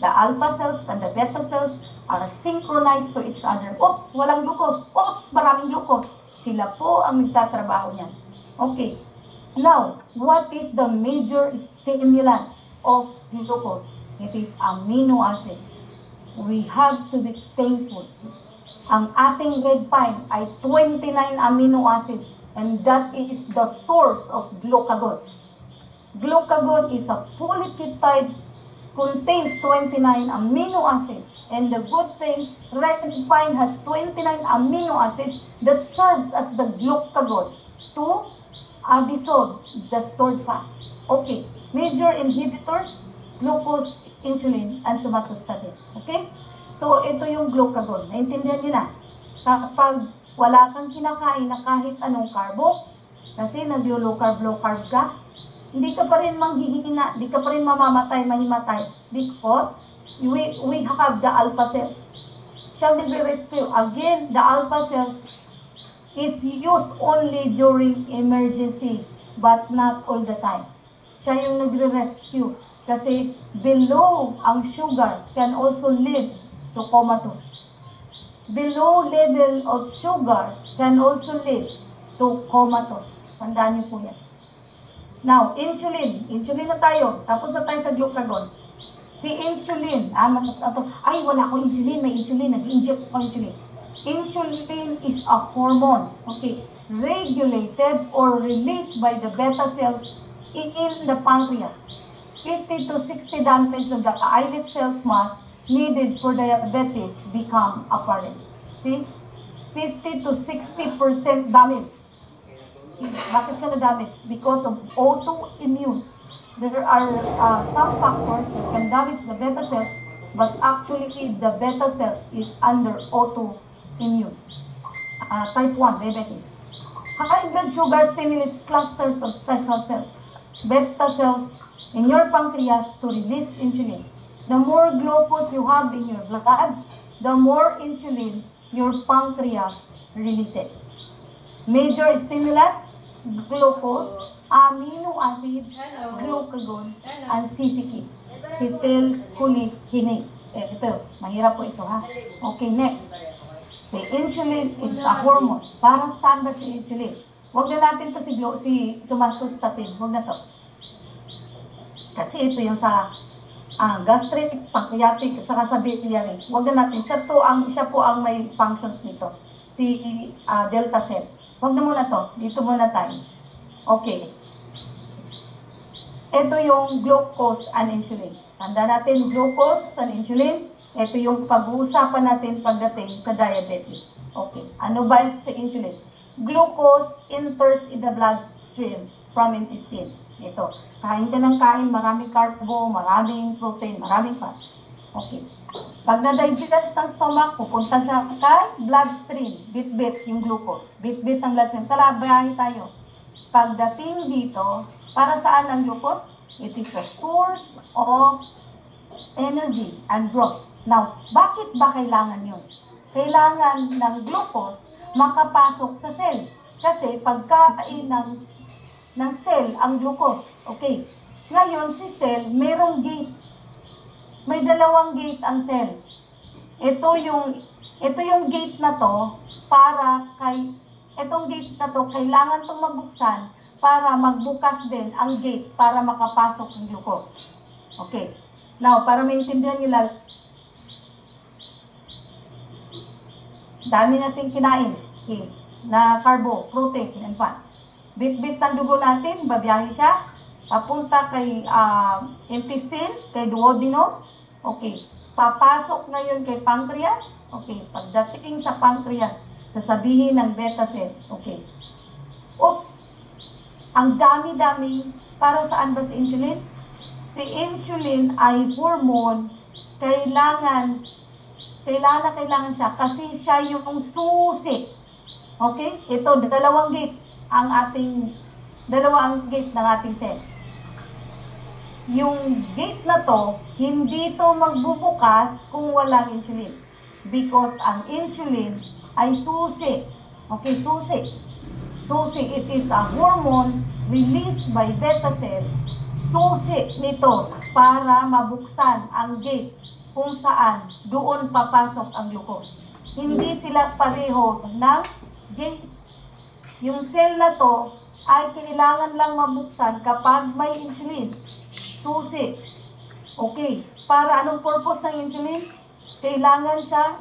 The alpha cells and the beta cells are synchronized to each other. Oops, walang glucose. Oops, maraming glucose. Sila po ang nagtatrabaho niyan. Okay. Now, what is the major stimulant of glucose? It is amino acids. We have to be thankful. Ang ating red pine ay 29 amino acids, and that is the source of glucagon. Glucagon is a polypeptide, contains 29 amino acids. And the good thing, red pine has 29 amino acids that serves as the glucagon to dissolve the stored fats. Okay, major inhibitors, glucose, insulin, and somatostatin. Okay? So, ito yung glucagon. Naintindihan nyo na? Kapag wala kang kinakain na kahit anong carbo, kasi nag-low carb ka, hindi ka pa rin manghihina, hindi ka pa rin mamamatay, mahimatay, because we have the alpha cells. Siya nagre-rescue. Again, the alpha cells is used only during emergency, but not all the time. Siya yung nagre-rescue. Kasi below ang sugar can also lead to comatose. Below level of sugar can also lead to comatose. Tandaan niyo po yan. Now, insulin. Insulin na tayo. Tapos na tayo sa glucagon. Si insulin, ay wala akong insulin, may insulin, nag-inject ako insulin. Insulin is a hormone, okay, regulated or released by the beta cells in the pancreas. 50 to 60 dampings of the islet cells mass needed for diabetes become apparent. See, 50 to 60% damage. Bakit siya na-damage? Because of autoimmune. There are some factors that can damage the beta cells, but actually the beta cells is under autoimmune. Type 1 diabetes. High blood sugar stimulates clusters of special cells, beta cells, in your pancreas to release insulin. The more glucose you have in your blood, the more insulin your pancreas releases. Major stimulants: glucose, amino acids, glucagon, and CCK, acetylcholinesterase. Ito, mahirap po ito ha. Okay, next. Si insulin is a hormone. Para saan ba si insulin? Huwag na natin to si somatostatin. Huwag na to. Kasi ito yung sa gastric, pancreatic, at saka sa biliary. Huwag na natin. Siya po ang may functions nito. Si delta cell. Huwag na muna to. Dito muna tayo. Okay. Ito yung glucose and insulin. Tanda natin, glucose and insulin. Ito yung pag-uusapan natin pagdating sa diabetes. Okay. Ano ba sa insulin? Glucose enters in the bloodstream from intestine. Ito. Kain ka ng kain, maraming carbo, maraming protein, maraming fats. Okay. Pag na-digest ng stomach, pupunta siya kay bloodstream. Bit-bit yung glucose. Bit-bit ang bloodstream. Tara, biyahe tayo. Pagdating dito, para saan ang glucose? It is a source of energy and growth. Now, bakit ba kailangan yun? Kailangan ng glucose makapasok sa cell. Kasi pagkain ng cell ang glucose. Okay. Ngayon, si cell, merong gate. May dalawang gate ang cell. Ito yung gate na to itong gate na to, kailangan itong magbuksan para magbukas din ang gate para makapasok ang glucose. Okay. Now, para maintindihan nila, dami natin kinain. Okay. Na carbo, protein, and fats. Bit-bit ng dugo natin, babiyahe siya. Papunta kay intestine, kay duodenum. Okay. Papasok ngayon kay pancreas. Okay. Pagdating sa pancreas, sasabihin ng beta cell. Okay. Oops. Ang dami-dami. Para saan ba si insulin? Si insulin ay hormone. Kailangan siya kasi siya yung susi. Okay? Ito, dalawang gate ng ating cell. Yung gate na to, hindi to magbubukas kung walang insulin. Because ang insulin ay susi. Okay, susi. Susi, it is a hormone released by beta cell. Susi nito para mabuksan ang gate kung saan doon papasok ang glucose. Hindi sila pareho ng gate. Yung cell na to ay kailangan lang mabuksan kapag may insulin. Susi. Okay. Para anong purpose ng insulin? Kailangan siya,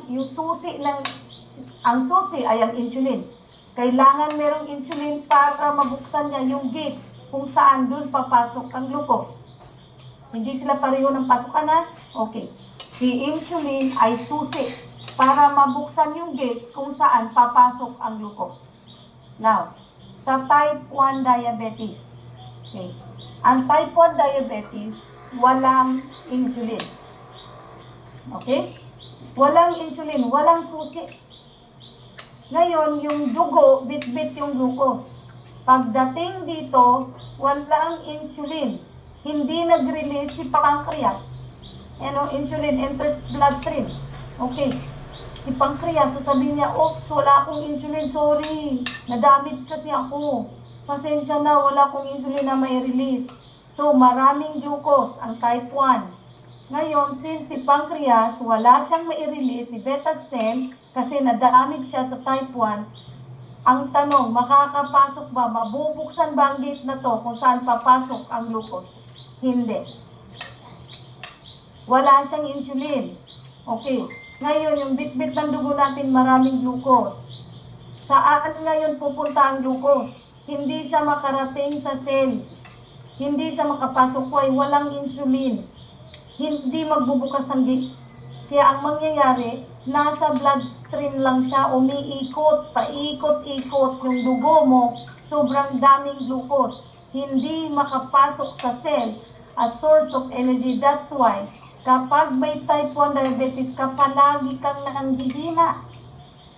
ang susi ay ang insulin. Kailangan merong insulin para mabuksan niya yung gate kung saan doon papasok ang glucose. Hindi sila pareho ng pasokan na? Okay. Si insulin ay susi para mabuksan yung gate kung saan papasok ang glucose. Now, sa type 1 diabetes. Okay. Ang type 1 diabetes, walang insulin. Okay? Walang insulin, walang susi. Ngayon, yung dugo, bit-bit yung glucose. Pagdating dito, walang insulin. Hindi nag-release si pancreas. Insulin enters bloodstream. Okay. Si pancreas, sasabihin niya, oops, wala akong insulin, sorry. Na-damage kasi ako. Pasensya na, wala akong insulin na may release. So, maraming glucose, ang type 1. Ngayon, since si pancreas, wala siyang mai-release, si beta cell, kasi na-damage siya sa type 1, ang tanong, makakapasok ba, mabubuksan ba ang gate na to kung saan papasok ang glucose? Hindi. Wala siyang insulin. Okay. Ngayon, yung bit-bit ng dugo natin, maraming glucose. Saan ngayon pupunta ang glucose? Hindi siya makarating sa cell. Hindi siya makapasok. Walang insulin. Hindi magbubukas ang gate. Kaya ang mangyayari, nasa bloodstream lang siya, umiikot, paikot-ikot yung dugo mo, sobrang daming glucose. Hindi makapasok sa cell as source of energy. That's why, kapag may type 1 diabetes ka, palagi kang nanghihina.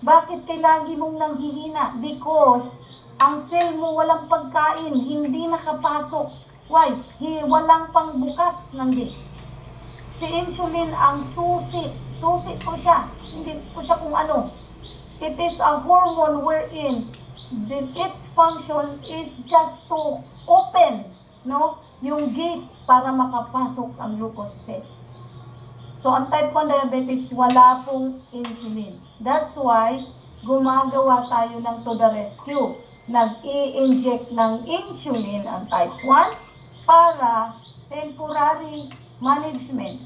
Bakit kay lagi mong nanghihina? Because ang cell mo walang pagkain, hindi nakapasok. Why? Walang pangbukas ng gate. Si insulin ang susi. Susi ko siya. Hindi ko siya kung ano. It is a hormone wherein its function is just to open, no, yung gate para makapasok ang glucose cell. So, ang type 1 diabetes, wala pong insulin. That's why, gumagawa tayo ng to the rescue. Nag-i-inject ng insulin ang type 1 para temporary management.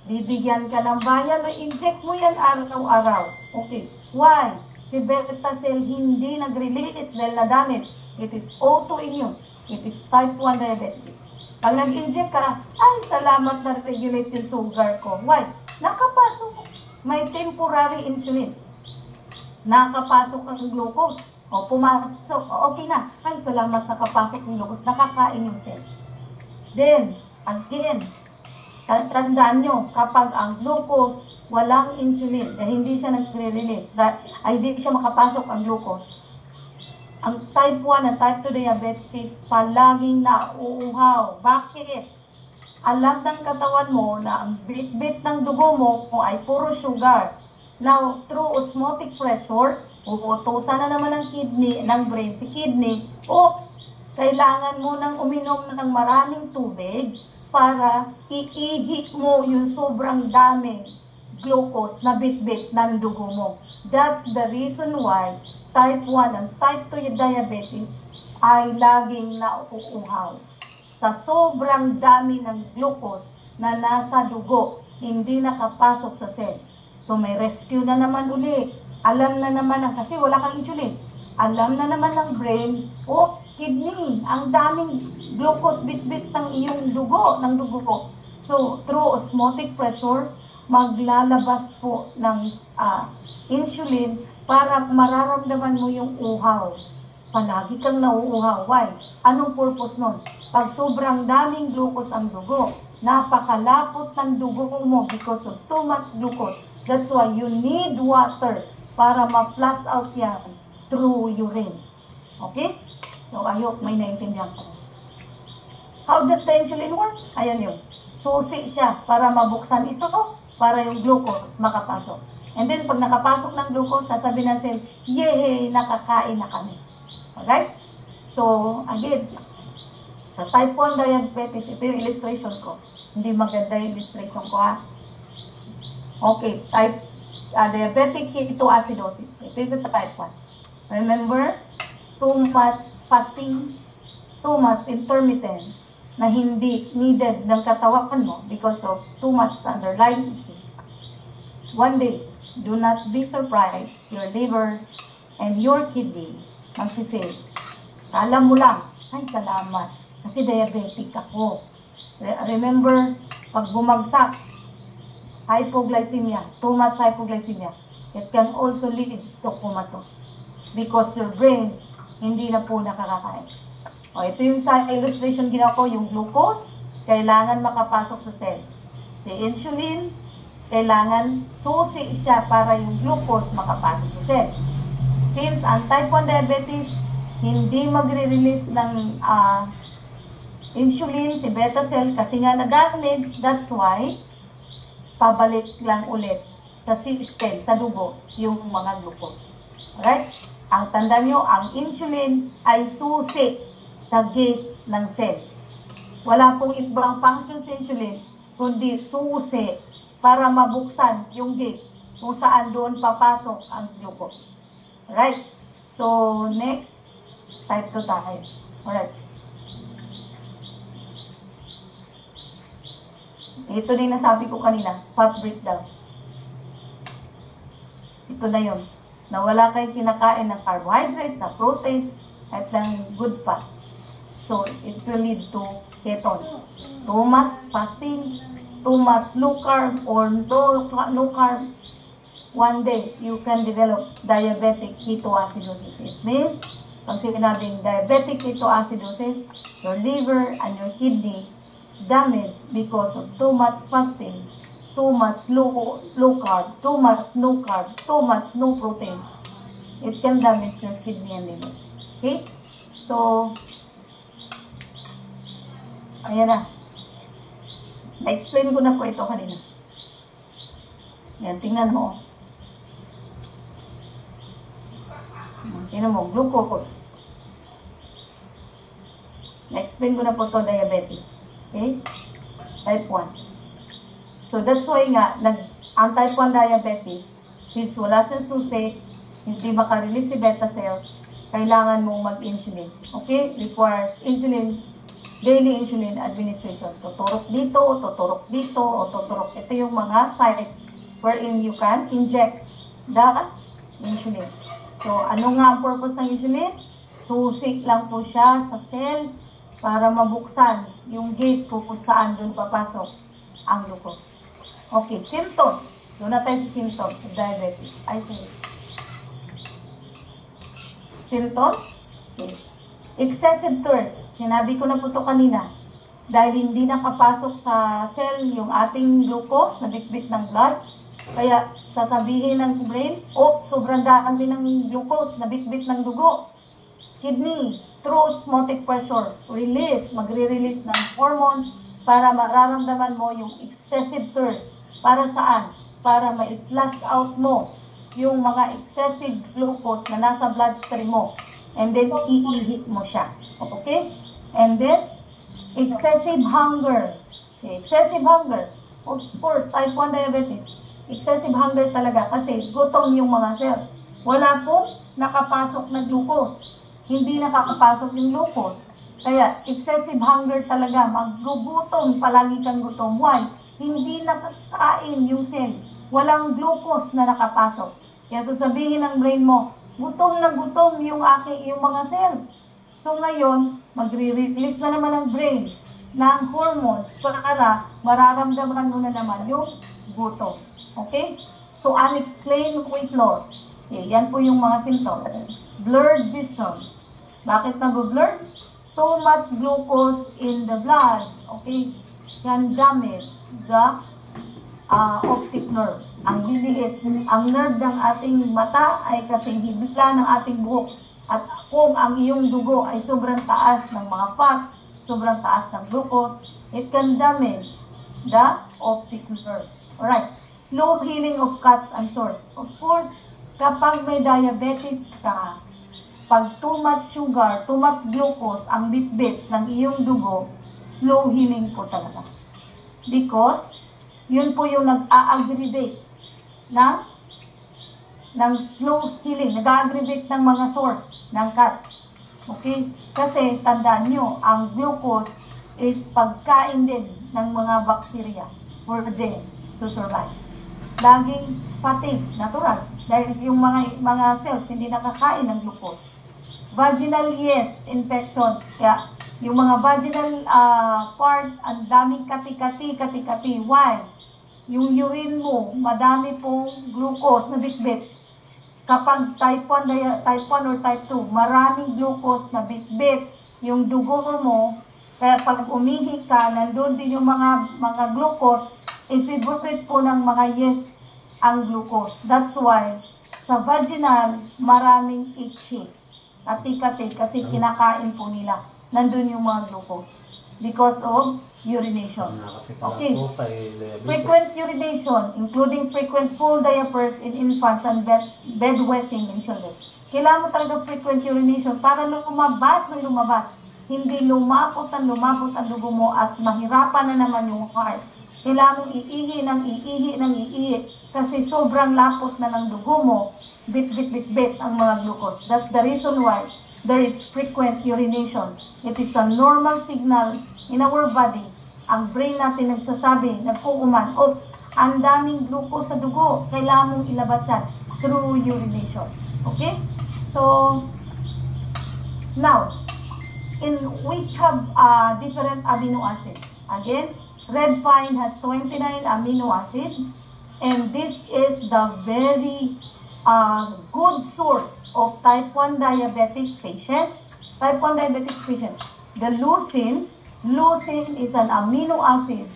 Bibigyan ka ng bayan, i-inject mo yan araw-araw. Okay. Why? Si beta cell hindi nag-release dahil na-damage. It is autoimmune. It is type 1 diabetes. Pag nag-inject ka, ay, salamat na regulate yung sugar ko. Why? Nakapasok. May temporary insulin. Nakapasok ang glucose. O, pumasok. O, okay na. Ay, salamat nakapasok yung glucose. Nakakain yung cell. Then, again, tandaan nyo, kapag ang glucose, walang insulin, hindi siya nagre-release, hindi siya makapasok ang glucose. Ang type 1 at type 2 diabetes, palaging nauuhaw. Bakit? Alam ng katawan mo na ang bit-bit ng dugo mo ay puro sugar. Now, through osmotic pressure, uutusan na naman ng kidney, ng brain, si kidney, oops, kailangan mo nang uminom ng maraming tubig para iihi mo yung sobrang daming glucose na bit-bit ng dugo mo. That's the reason why type 1 and type 2 diabetes ay laging nauuhaw. Sa sobrang dami ng glucose na nasa dugo, hindi nakapasok sa cell. So may rescue na naman uli. Alam na naman kasi wala kang insulin. Alam na naman ng brain, oops, kidney, ang daming glucose bit-bit ng iyong dugo, ng dugo ko. So, through osmotic pressure, maglalabas po ng insulin para mararamdaman mo yung uhaw. Palagi kang nauuhaw. Why? Anong purpose nun? Pag sobrang daming glucose ang dugo, napakalapot ng dugo mo because of too much glucose. That's why you need water para ma-flush out yan through urine. Okay? So, I hope may naintindihan ko. How does the insulin work? Ayan yun. Susi siya para mabuksan ito, para yung glucose makapasok. And then, pag nakapasok ng glucose, sasabihin na cell, yay, nakakain na kami. Alright? So, again, sa type 1 diabetes, ito yung illustration ko. Hindi maganda yung illustration ko, ha? Okay, type diabetic ketoacidosis. Ito is a type 1. Remember, too much fasting, too much intermittent na hindi needed ng katawan mo because of too much underlying issues. One day, do not be surprised, your liver and your kidney mag-fail. Alam mo lang, ay salamat, kasi diabetic ako. Remember, pag bumagsak, hypoglycemia, too much hypoglycemia, it can also lead to comatose. Because your brain, hindi na po nakakakain. O, ito yung sa illustration ginawa ko, yung glucose, kailangan makapasok sa cell. Si insulin, kailangan susi siya para yung glucose makapasok sa cell. Since ang type 1 diabetes, hindi magre-release ng insulin, si beta cell, kasi nga na-damage, that's why, pabalik lang ulit sa system, sa dugo, yung mga glucose. Alright? Ang tanda nyo, ang insulin ay susi sa gate ng cell. Wala pong ibang function sa insulin, kundi susi para mabuksan yung gate kung saan doon papasok ang glucose. Alright? So, next, type 2 tayo. Alright. Ito din nasabi ko kanina, fat breakdown. Ito na yun. Na wala kayong kinakain ng carbohydrates, na protein, at ng good fat. So, it will lead to ketones. Too much fasting, too much low carb or no carb, one day you can develop diabetic ketoacidosis. It means, pag sinabing diabetic ketoacidosis, your liver and your kidney damaged because of too much fasting, too much low carb, too much no carb, too much no protein. It can damage your kidney and liver. Okay? So, ayan na. Na-explain ko na po ito kanina. Yan, tingnan mo. Tingnan mo, glucose. Na-explain ko na po ito, diabetes. Okay? Type 1. So, that's why nga, ang type 1 diabetes, since wala siyang susi, hindi makarelease si beta cells, kailangan mong mag-insulin. Okay? Requires insulin, daily insulin administration. Tuturok dito, o tuturok. Ito yung mga sites wherein you can inject the insulin. So, ano nga ang purpose ng insulin? Susi lang po siya sa cell para mabuksan yung gate kung saan doon papasok ang glucose. Okay, symptoms. Doon na tayo sa symptoms of diabetes. Symptoms? Okay. Excessive thirst. Sinabi ko na po ito kanina. Dahil hindi nakapasok sa cell yung ating glucose na bitbit ng blood, kaya sasabihin ng brain, sobrang dami ng glucose na bitbit ng dugo. Kidney, through osmotic pressure, magre-release ng hormones para mararamdaman mo yung excessive thirst. Para saan? Para ma-flush out mo yung mga excessive glucose na nasa bloodstream mo. And then, iihit mo siya. Okay? And then, excessive hunger. Okay, excessive hunger. Of course, type 1 diabetes. Excessive hunger talaga kasi gutom yung mga cells. Wala pong nakapasok na glucose. Hindi nakakapasok yung glucose. Kaya, excessive hunger talaga. Maggugutom, palagi kang gutom. Why? Hindi nakakain yung cell. Walang glucose na nakapasok. Kaya sasabihin ng brain mo, gutom na gutom yung mga cells. So ngayon, magre-release na naman ang brain ng hormones para mararamdaman mo na naman yung gutom. Okay? So, unexplained weight loss. Okay, yan po yung mga symptoms. Blurred visions. Bakit nag-blur? Too much glucose in the blood. Okay? Can damage the optic nerve. Ang liliit, ang nerve ng ating mata ay kasing hibla ng ating buhok. At kung ang iyong dugo ay sobrang taas ng mga fats, sobrang taas ng glucose, it can damage the optic nerves. Alright. Slow healing of cuts and sores. Of course, kapag may diabetes ka, pag too much sugar, too much glucose ang bitbit ng iyong dugo, slow healing po talaga. Because, yun po yung nag-a-aggravate ng slow healing, nag-a-aggravate ng mga sores ng cuts. Okay? Kasi, tandaan nyo, ang glucose is pagkain din ng mga bacteria for them to survive. Laging fatigue, natural. Dahil yung mga cells hindi nakakain ng glucose. Vaginal yeast infections. Kaya, yung mga vaginal part, ang daming kati-kati. Why? Yung urine mo, madami pong glucose na bitbit. Kapag type 1 or type 2, maraming glucose na bitbit yung dugo mo. Kaya pag umihi ka, nandun din yung mga glucose, i-favorite po ng mga yeast ang glucose. That's why, sa vaginal, maraming itchy. Kati-kati kasi kinakain po nila. Nandun yung mga glucose. Because of urination. Okay. Frequent urination, including frequent full diapers in infants and bedwetting in children. Kailangan mo talaga frequent urination para lumabas. Hindi lumapot ang dugo mo at mahirapan na naman yung heart. Kailangan mong iihi kasi sobrang lapot na ng dugo mo, bit ang mga glucose. That's the reason why there is frequent urination. It is a normal signal in our body. Ang brain natin nagsasabi, nagkukuman, oops, ang daming glucose sa dugo. Kailangan mong ilabas yan through urination. Okay? So, now, we have different amino acids. Again, red pine has 29 amino acids, and this is the very good source of type 1 diabetic patients. Type 1 diabetic patients. The leucine is an amino acid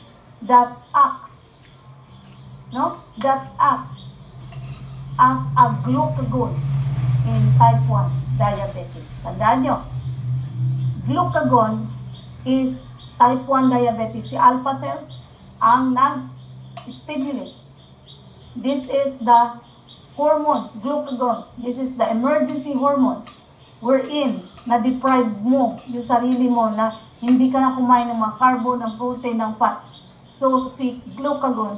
that acts as a glucagon in type 1 diabetes. Tandaan nyo, glucagon is type 1 diabetes. Si alpha cells ang nag-stimulate. This is the hormones, glucagon. This is the emergency hormones wherein na-deprive mo yung sarili mo na hindi ka na kumain ng mga carbo, ng protein, ng fats. So, si glucagon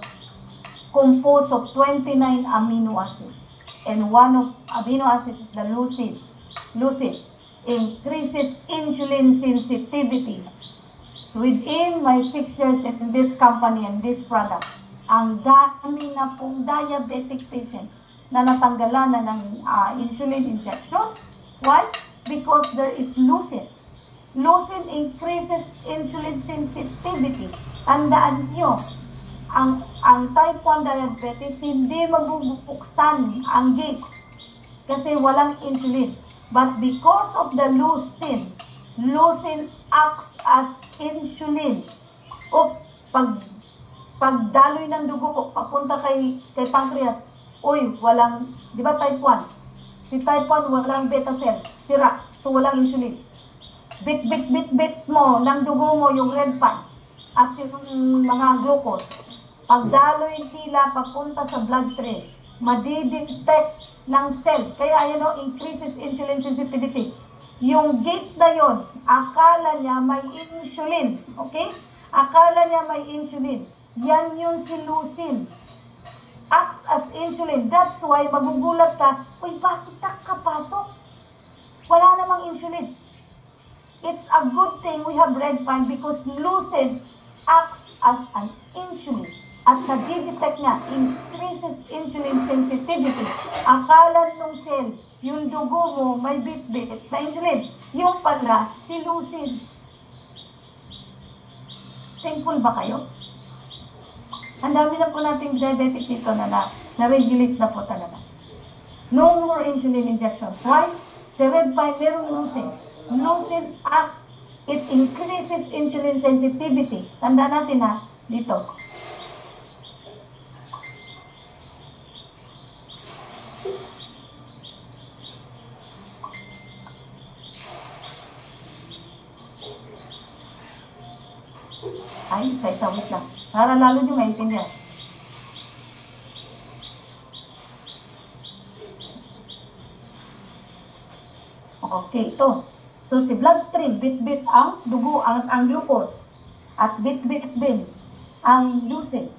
composed of 29 amino acids. And one of amino acids is the leucine. Leucine increases insulin sensitivity. Within my 6 years in this company and this product, ang dami na pong diabetic patients na natanggalan na ng insulin injection. Why? Because there is leucine. Leucine increases insulin sensitivity. Tandaan nyo, ang type 1 diabetes, hindi mabubuksan ang gate kasi walang insulin. But because of the leucine acts as insulin. Oops, pagdaloy ng dugo papunta kay pancreas, walang, di ba type 1? Si type 1 walang beta cell, sira, so walang insulin. Bit mo ng dugo mo yung red pine at yung mga glucose. Pagdaloy nila papunta sa bloodstream, madidetect ng cell. Kaya increases insulin sensitivity. Yung gate na yon, akala niya may insulin. Okay? Akala niya may insulin. Yan yung si leucine. Acts as insulin. That's why magugulat ka, bakit nakapasok? Wala namang insulin. It's a good thing we have red pine because leucine acts as an insulin. At nadi-detect niya, increases insulin sensitivity. Akala nung cell, yung dugo mo may bit-bit na insulin. Yung pala, si leucine. Thankful ba kayo? Ang dami na po nating diabetic dito na-regulate na po talaga. No more insulin injections. Why? Si red pine, merong leucine. Leucine acts, it increases insulin sensitivity. Tandaan natin dito. Isa-isa, wait lang. Para lalo nyo maintindihan. Okay, ito. So, si bloodstream, bit-bit ang dugo, ang glucose. At bit-bit din ang leucine.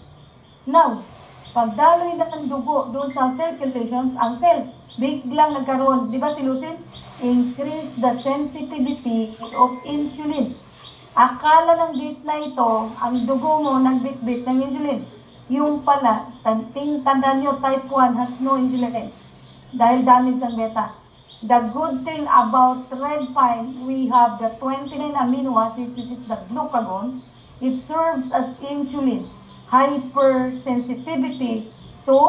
Now, pagdaloy na ng dugo doon sa circulations, ang cells, biglang nagkaroon, di ba si leucine? Increase the sensitivity of insulin. Akala ng gate na ito, ang dugo mo nagbit-bit ng insulin. Yung pala, tandaan nyo, type 1 has no insulin dahil damage ang beta. The good thing about red pine, we have the 29 amino acids, which is the glucagon. It serves as insulin. Hypersensitivity to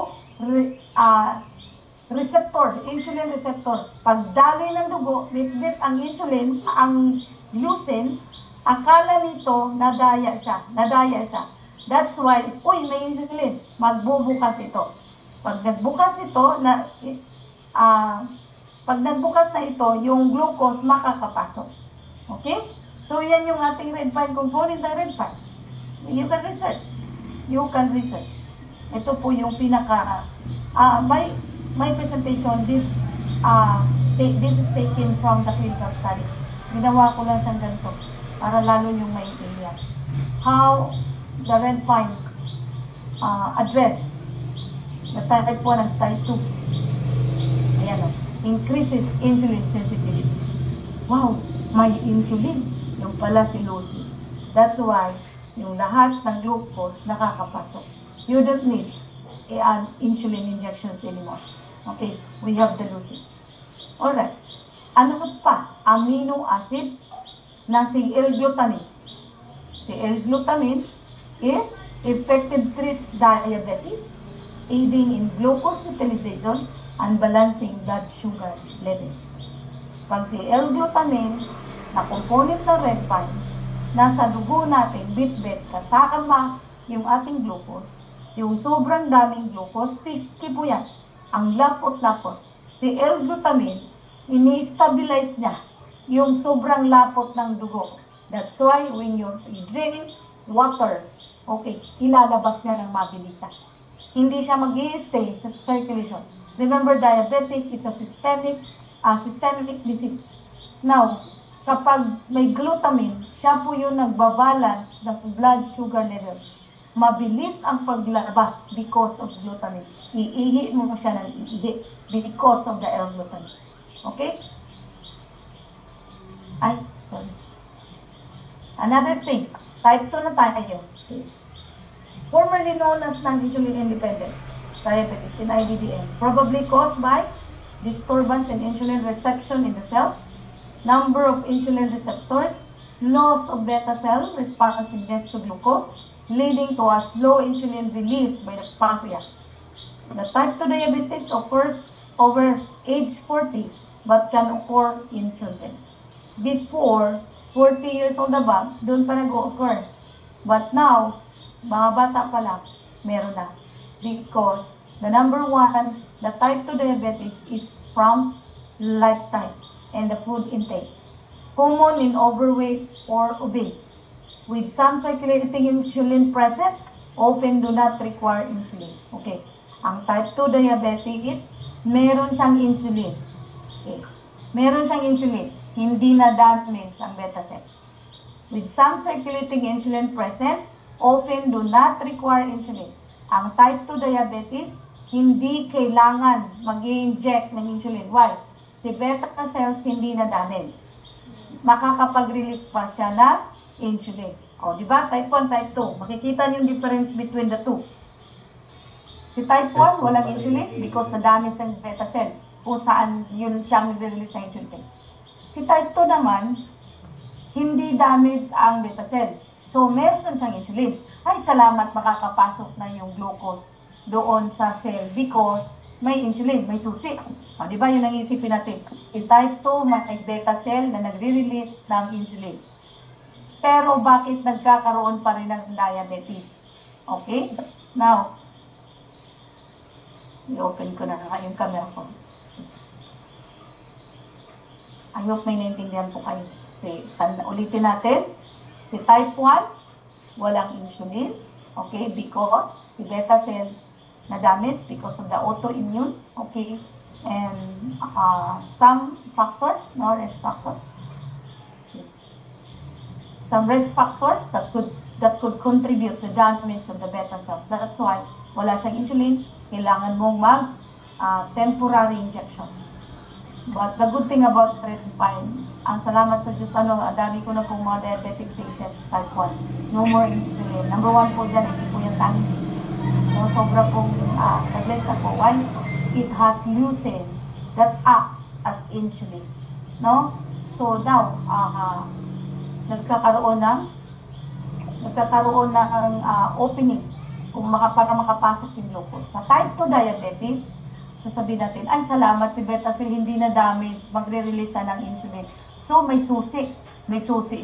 receptor, insulin receptor. Pagdaloy ng dugo, bit-bit ang insulin, ang leucine, akala nito, nadaya siya. That's why, may insulin, magbubukas ito. Pag nagbukas na ito, yung glucose makakapasok. Okay? So, yan yung ating red pine component ng red pine. You can research. Ito po yung pinaka, my presentation, this is taken from the clinical study. Ginawa ko lang siyang ganito para lalo yung maintindihan. How the red pine address the type 1 and type 2. Ayan increases insulin sensitivity. Wow, may insulin. Yung pala si leucine. That's why yung lahat ng glucose nakakapasok. You don't need insulin injections anymore. Okay, we have the leucine. Alright. Ano pa? Amino acids na si L-glutamine. Si L-glutamine is effective treats diabetes, aiding in glucose utilization and balancing blood sugar level. Pag si L-glutamine na component ng red pine, nasa dugo natin bit-bit kasama yung ating glucose, yung sobrang daming glucose, sticky po yan. Ang lapot-lapot. Si L-glutamine, ini-stabilize niya yung sobrang lapot ng dugo. That's why when you drink water, okay, ilalabas niya ng mabilisan. Hindi siya mag-i-stay sa circulation. Remember, diabetic is a systemic disease. Now, kapag may glutamine, siya po yung nagbabalance ng blood sugar level. Mabilis ang paglabas because of glutamine. Iihi mo siya ng ihi because of the L-glutamine. Okay? Ay, sorry. Another thing, type 2 na tayo. Formerly known as non-insulin independent diabetes in IBDM, probably caused by disturbance in insulin reception in the cells, number of insulin receptors, loss of beta cell responsiveness to glucose, leading to a slow insulin release by the pancreas. The type 2 diabetes occurs over age 40 but can occur in children. Before 40 years old above, doon pa nag-occur. But now, mga bata pa lang, meron na. Because the number one, the type 2 diabetes is from lifestyle and the food intake. Common in overweight or obese. With some circulating insulin present, often do not require insulin. Okay. Ang type 2 diabetes, meron siyang insulin. Okay. Meron siyang insulin. Hindi na damage ang beta cell. With some circulating insulin present, often do not require insulin. Ang type 2 diabetes, hindi kailangan mag-i-inject ng insulin. Why? Si beta cells hindi na damage. Makakapag-release pa siya ng insulin. O, di ba? Type 1, type 2. Makikita niyo yung difference between the two. Si type 1, walang insulin because na-damage ang beta cell kung saan yun siyang nag-release ng insulin. Si type 2 naman, hindi damage ang beta cell. So, meron siyang insulin. Ay, salamat, makakapasok na yung glucose doon sa cell because may insulin, may susi. O, di ba yun ang isipin natin? Si type 2, may beta cell na nagre-release ng insulin. Pero bakit nagkakaroon pa rin ng diabetes? Okay? Now, i-open ko na nga yung camera ko. I hope may naintindihan po kayo. Ulitin natin. Si type 1, walang insulin. Okay? Because si beta cell na damage because of the autoimmune. Okay? And some factors, no risk factors. Some risk factors that could contribute to damage of the beta cells. That's why wala siyang insulin, kailangan mong temporary injection. But the good thing about red pine, ang salamat sa Diyos, dami ko na pong mga diabetic patients type 1. No more insulin. Number 1 po dyan, hindi po yung tangi. So, sobra pong tablets na po. Why? It has leucine that acts as insulin. No? So, now, nagkakaroon ng opening kung para makapasok yung glucose. Sa type 2 diabetes, sasabihin natin, ay salamat si beta cell hindi na damage, magre-release siya ng insulin. So may susi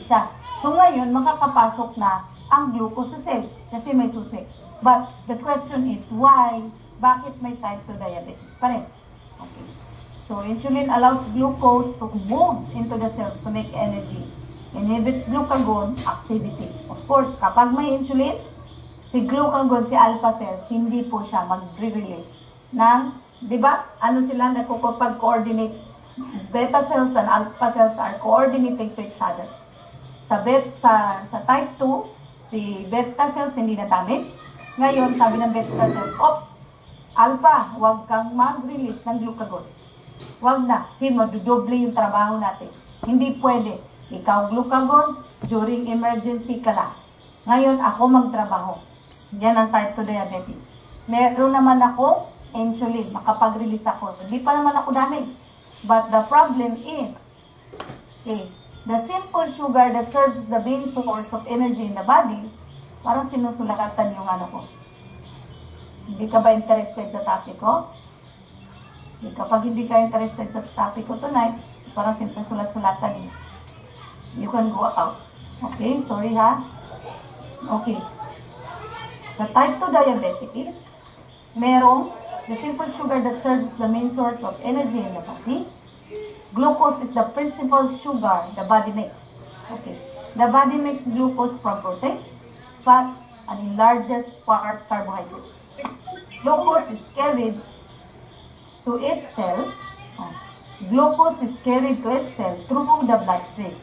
siya. So ngayon, makakapasok na ang glucose sa cell kasi may susi. But the question is, why? Bakit may type 2 diabetes pa rin? Okay. So insulin allows glucose to move into the cells to make energy. Inhibits glucagon activity. Of course, kapag may insulin, si glucagon, si alpha cells, hindi po siya mag-release ng, di ba? Ano sila nagkukupag-coordinate? Beta cells and alpha cells are coordinating to each other. Sa type 2, si beta cells hindi na damage. Ngayon, sabi ng beta cells, oops, alpha, huwag kang mag-release ng glucagon. Huwag na. Kasi madudoble yung trabaho natin. Hindi pwede. Ikaw glucagon, during emergency ka lang. Ngayon, ako magtrabaho. Yan ang type 2 diabetes. Meron naman ako insulin, makapag-release ako. Hindi pa naman ako damage. But the problem is, okay, the simple sugar that serves the main source of energy in the body Parang sinusulatan yung ano ko. Hindi ka ba interested sa topic ko? Kapag hindi ka interested sa topic ko tonight, parang sinusulat-sulatan eh. You can go out. Okay, sorry ha. Okay. Sa type 2 diabetes, merong the simple sugar that serves the main source of energy in the body. Glucose is the principal sugar the body makes. Okay. The body makes glucose from proteins, fats, and in largest part carbohydrates. Glucose is carried to its cell. Glucose is carried to its cell through the bloodstream.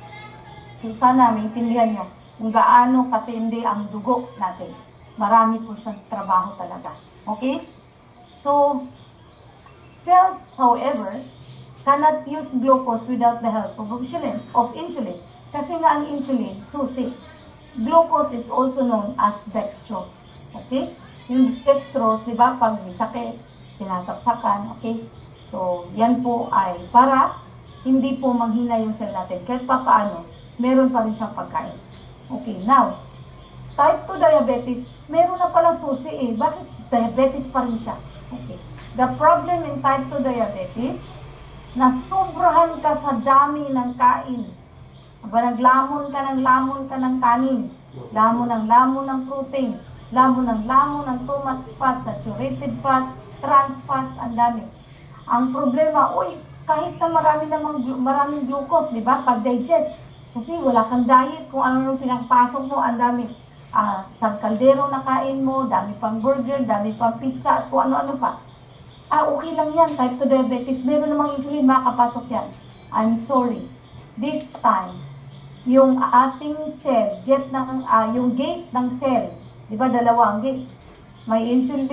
So sana maintindihan nyo kung gaano katindi ang dugo natin. Marami po siyang trabaho talaga. Okay? So, cells, however, cannot use glucose without the help of insulin. Kasi nga ang insulin, susi. Glucose is also known as dextrose. Okay? Yung dextrose, di ba, pag may sakit, sinasaksakan. Okay? So, yan po ay para hindi po manghina yung cell natin. Kahit pa paano, meron pa rin siyang pagkain. Okay, now, type 2 diabetes, meron na pala susi eh. Bakit diabetes pa rin siya? Okay. The problem in type 2 diabetes, na sobrahan ka sa dami ng kain. Aba, naglamon ka ng kanin. Lamon ng protein. Lamon ng too much fats, saturated fats, trans fats, ang dami. Ang problema, kahit na maraming glucose, di ba? Pag-digest. Kasi wala kang diet, kung ano pinagpasok mo, ang dami. Isang kaldero na kain mo, dami pang burger, dami pang pizza, at kung ano-ano pa. Okay lang yan, type 2 diabetes, meron namang insulin, makakapasok yan. I'm sorry. This time, yung ating cell, yung gate ng cell, di ba dalawa ang gate? May insulin.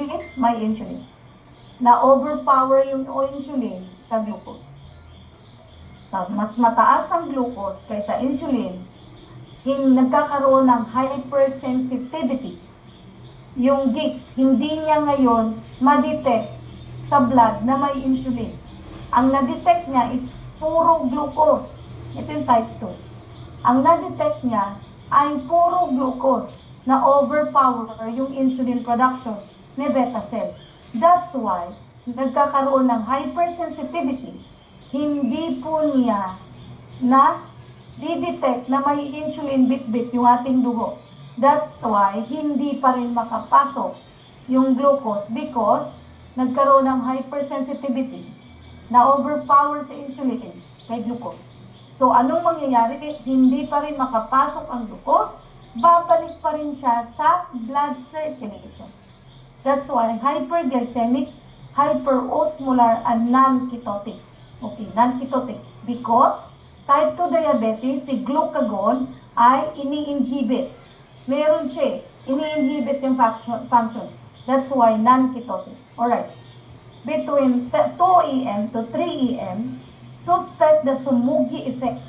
Na-overpower yung insulin sa glucose. So, mas mataas ang glucose kaysa insulin, nagkakaroon ng hypersensitivity. Yung gate, hindi niya ngayon ma-detect sa blood na may insulin. Ang na-detect niya is puro glucose. Ito yung type 2. Ang na-detect niya ay puro glucose na overpower yung insulin production ni beta cell. That's why nagkakaroon ng hypersensitivity. Hindi po niya na di-detect na may insulin bit-bit yung ating dugo. That's why hindi pa rin makapasok yung glucose because nagkaroon ng hypersensitivity na overpower sa insulin kay glucose. So, anong mangyayari? Hindi pa rin makapasok ang glucose, babalik pa rin siya sa blood circulation. That's why hyperglycemic, hyperosmolar, and non-ketotic. Okay, non-ketotic. Because type 2 diabetes, si glucagon ay ini-inhibit. Meron siya, ini-inhibit yung functions. That's why non-ketotic. Alright. Between 2 AM to 3 AM, suspect the Sumugi effect.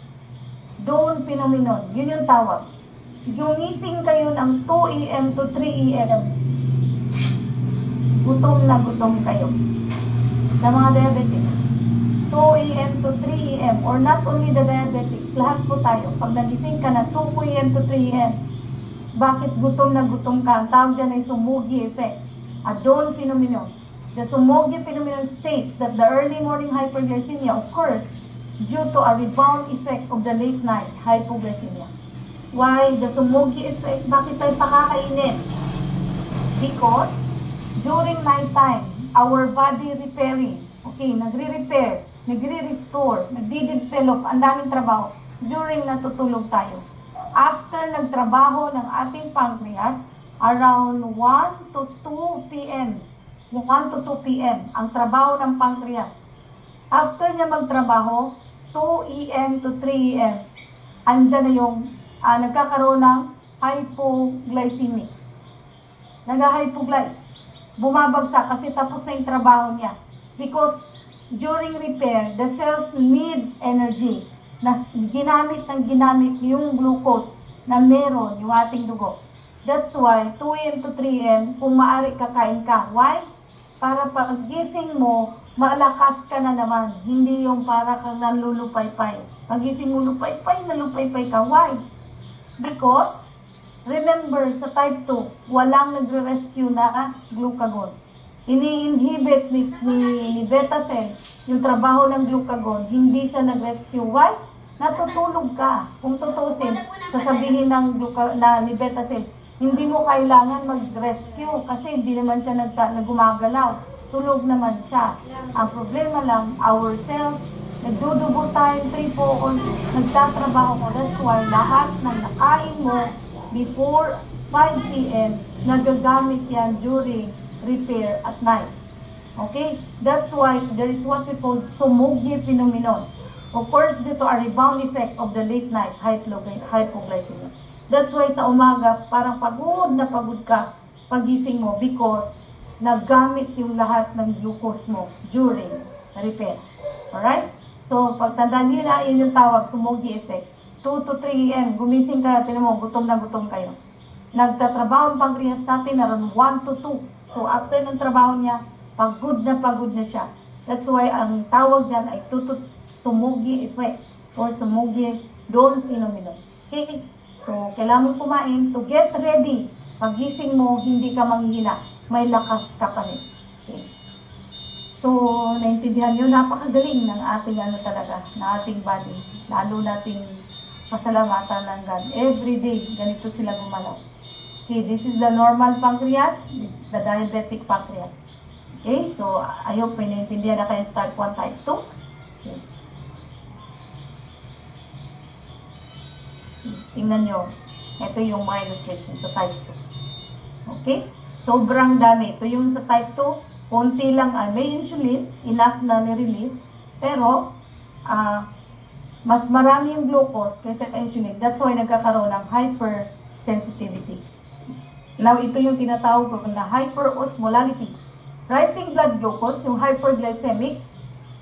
Dawn phenomenon. Yun yung tawag. Gumising kayo ng 2 AM to 3 AM. Gutom na gutom kayo. Sa mga diabetic. 2 AM to 3 AM or not only the diabetic, lahat po tayo. Pag nagising ka na 2 AM to 3 AM, bakit gutom na gutom ka? Ang tawag dyan ay Sumugi effect. A dawn phenomenon. The Sumugi phenomenon states that the early morning hyperglycemia occurs due to a rebound effect of the late night hypoglycemia. Why the Sumugi effect? Bakit tayo pakakainin? Because during night time, our body repairing, okay, nagre-repair, nagre-restore, nagde-develop, ang daming trabaho during natutulog tayo. After nagtrabaho ng ating pancreas, around 1 to 2 p.m., 1 to 2 p.m., ang trabaho ng pancreas. After niya magtrabaho, 2 a.m. to 3 a.m., andyan na yung nagkakaroon ng hypoglycemic. Nag-hypoglyce. Bumabagsak kasi tapos na yung trabaho niya. Because during repair, the cells needs energy na ginamit yung glucose na meron yung ating dugo. That's why 2 a.m. to 3 a.m. kung maaari kakain ka. Why? Para paggising mo, malakas ka na naman. Hindi yung para kang nalulupay-pay. Pagising mo lupay-pay, nalupay-pay ka. Why? Because remember, sa type 2, walang nagre-rescue na glucagon. Ini-inhibit ni beta cell yung trabaho ng glucagon, hindi siya nag-rescue. Why? Natutulog ka. Kung tutusin, sasabihin ni beta cell, hindi mo kailangan mag-rescue kasi hindi naman siya nagumagalaw. Tulog naman siya. Ang problema lang, our cells, nagdudugo tayo, triple, nagtatrabaho mo. That's why lahat ng nakain mo before 5 p.m., nagagamit yan during repair at night. Okay? That's why there is what we call Somogyi phenomenon. Of course, due to a rebound effect of the late night hypoglycemia. That's why sa umaga, parang pagod na pagod ka pagising mo because nagamit yung lahat ng glucose mo during repair. Alright? So, pagtandaan nyo na, yun yung tawag, Somogyi effect. 2 to 3 a.m., gumising ka, tinan mo, gutom na gutom kayo. Nagtatrabaho ang pancreas natin around 1 to 2. So, after ng trabaho niya, pagod na siya. That's why ang tawag dyan ay Somogyi effect or Somogyi dawn phenomenon. Okay? So, kailangan mong kumain to get ready. Pagising mo, hindi ka manghihina. May lakas ka pa rin. Okay? So, naintindihan nyo, napakagaling ng ating talaga, ng ating body. Lalo nating pasalamatan ng God. Every day, ganito sila gumalaw. Okay, this is the normal pancreas. This is the diabetic pancreas. Okay, so I hope may naintindihan na kayo sa type 1, type 2. Okay. Tingnan nyo. Ito yung mga illustration sa type 2. Okay? Sobrang dami. Ito yung sa type 2. Konti lang. May insulin. Enough na ni-release. Pero, mas marami yung glucose kaysa insulin. That's why nagkakaroon ng hypersensitivity. Now, ito yung tinatawag ko na hyperosmolality. Rising blood glucose, yung hyperglycemic.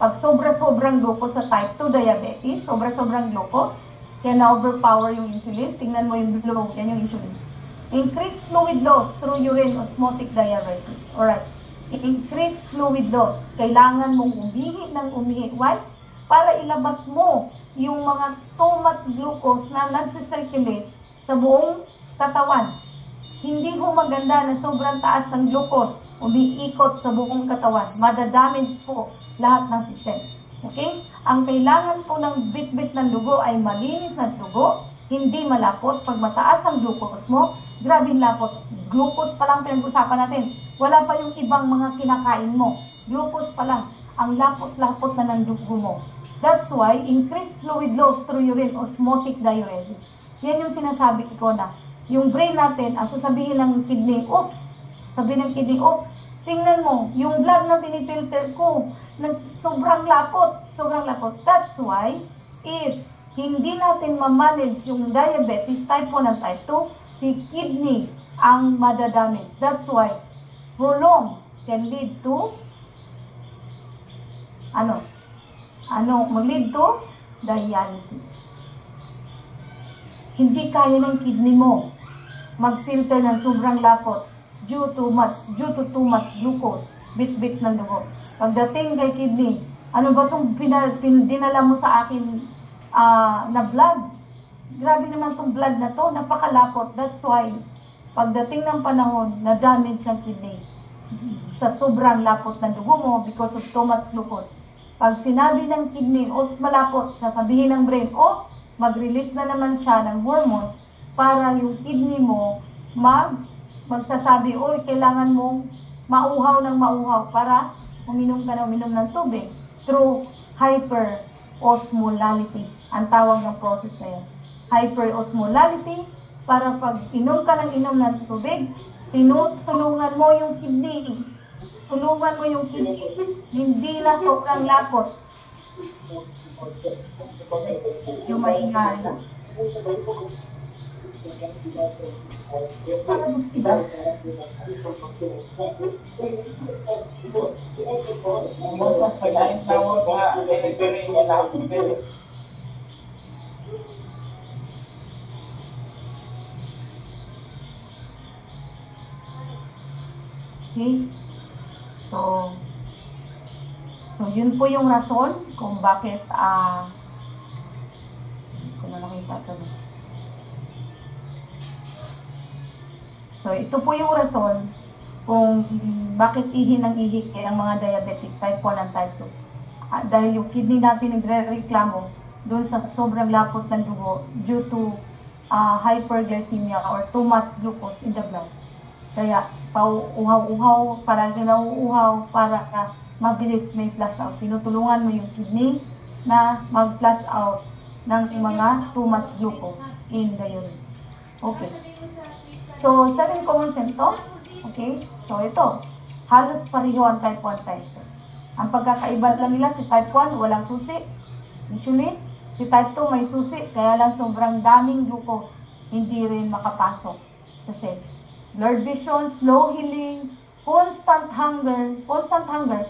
Pag sobra-sobrang glucose sa type 2 diabetes, sobra-sobrang glucose, kaya na-overpower yung insulin. Tingnan mo yung blue, yan yung insulin. Increased fluid loss through urine osmotic diuresis. Alright. Increased fluid loss. Kailangan mong umihi ng umihi. Why? Para ilabas mo yung mga too much glucose na nagsisirculate sa buong katawan. Hindi ho maganda na sobrang taas ng glucose umiikot sa buong katawan. Madadamage po lahat ng system. Okay? Ang kailangan po ng bit-bit ng dugo ay malinis na dugo, hindi malapot. Pag mataas ang glucose mo, grabe lapot. Glucose pa lang pinag-usapan natin. Wala pa yung ibang mga kinakain mo. Glucose pa lang. Ang lapot-lapot na ng dugo mo. That's why, increased fluid loss through urine osmotic diuresis. Yan yung sinasabi ko na. Yung brain natin, ang sasabihin ng kidney, oops, sabihin ng kidney, oops, tingnan mo, yung blood na pinifilter ko, na sobrang lapot. That's why, if hindi natin ma-manage yung diabetes type 1 and type 2, si kidney ang madadamage. That's why, prolong can lead to, mag-lead to dialysis. Hindi kaya ng kidney mo mag-filter ng sobrang lapot due to too much glucose, bit-bit ng dugo. Pagdating kay kidney, ano ba itong dinala mo sa akin na blood? Grabe naman itong blood na to, napakalapot. That's why, pagdating ng panahon, na-damage ang kidney sa sobrang lapot ng dugo mo because of too much glucose. Pag sinabi ng kidney, oops, malapot, sasabihin ng brain, oops, mag-release na naman siya ng hormones para yung kidney mo magsasabi, oy, kailangan mong mauhaw ng mauhaw para uminom ka na uminom ng tubig through hyperosmolality. Ang tawag ng process na yun. Hyperosmolality, para pag inom ka ng tubig, tinutulungan mo yung kidney. Tulungan mo yung kidney. Hindi na sobrang lapot. Yung maingay. Okay? So yun po yung rason kung bakit hindi ko na nakita ito. So, ito po yung rason kung bakit ihi ng ihi ang mga diabetic type 1 and type 2. Dahil yung kidney natin nagre-reklamo doon sa sobrang lapot ng dugo due to hyperglycemia or too much glucose in the blood. Kaya, uhaw-uhaw, palagi nauuhaw para mabilis may flush out. Tinutulungan mo yung kidney na mag-flush out ng mga too much glucose in the urine. Okay. So, 7 common symptoms. Okay. So, ito. Halos pareho ang type 1, type 2. Ang pagkakaiba lang nila, si type 1, walang susi. Usually, si type 2 may susi, kaya lang sobrang daming glucose. Hindi rin makapasok sa cell. Blurred vision, slow healing, constant hunger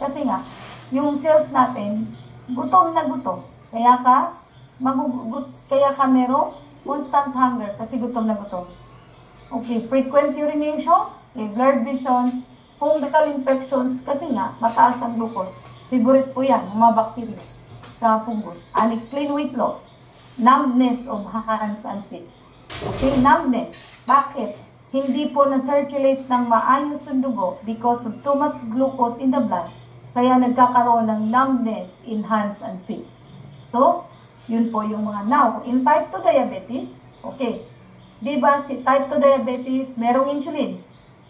kasi nga, yung cells natin, gutom na gutom. Kaya ka merong constant hunger kasi gutom na gutom. Okay, frequent urination, blurred visions, fungal infections kasi nga, mataas ang glucose. Favorite po yan, mga bacteria sa fungus. Unexplained weight loss, numbness of hands and feet. Okay, numbness. Bakit? Hindi po na-circulate ng maayos ang dugo because of too much glucose in the blood. Kaya nagkakaroon ng numbness in hands and feet. So, yun po yung mga now. In type 2 diabetes, okay. Diba si type 2 diabetes, merong insulin.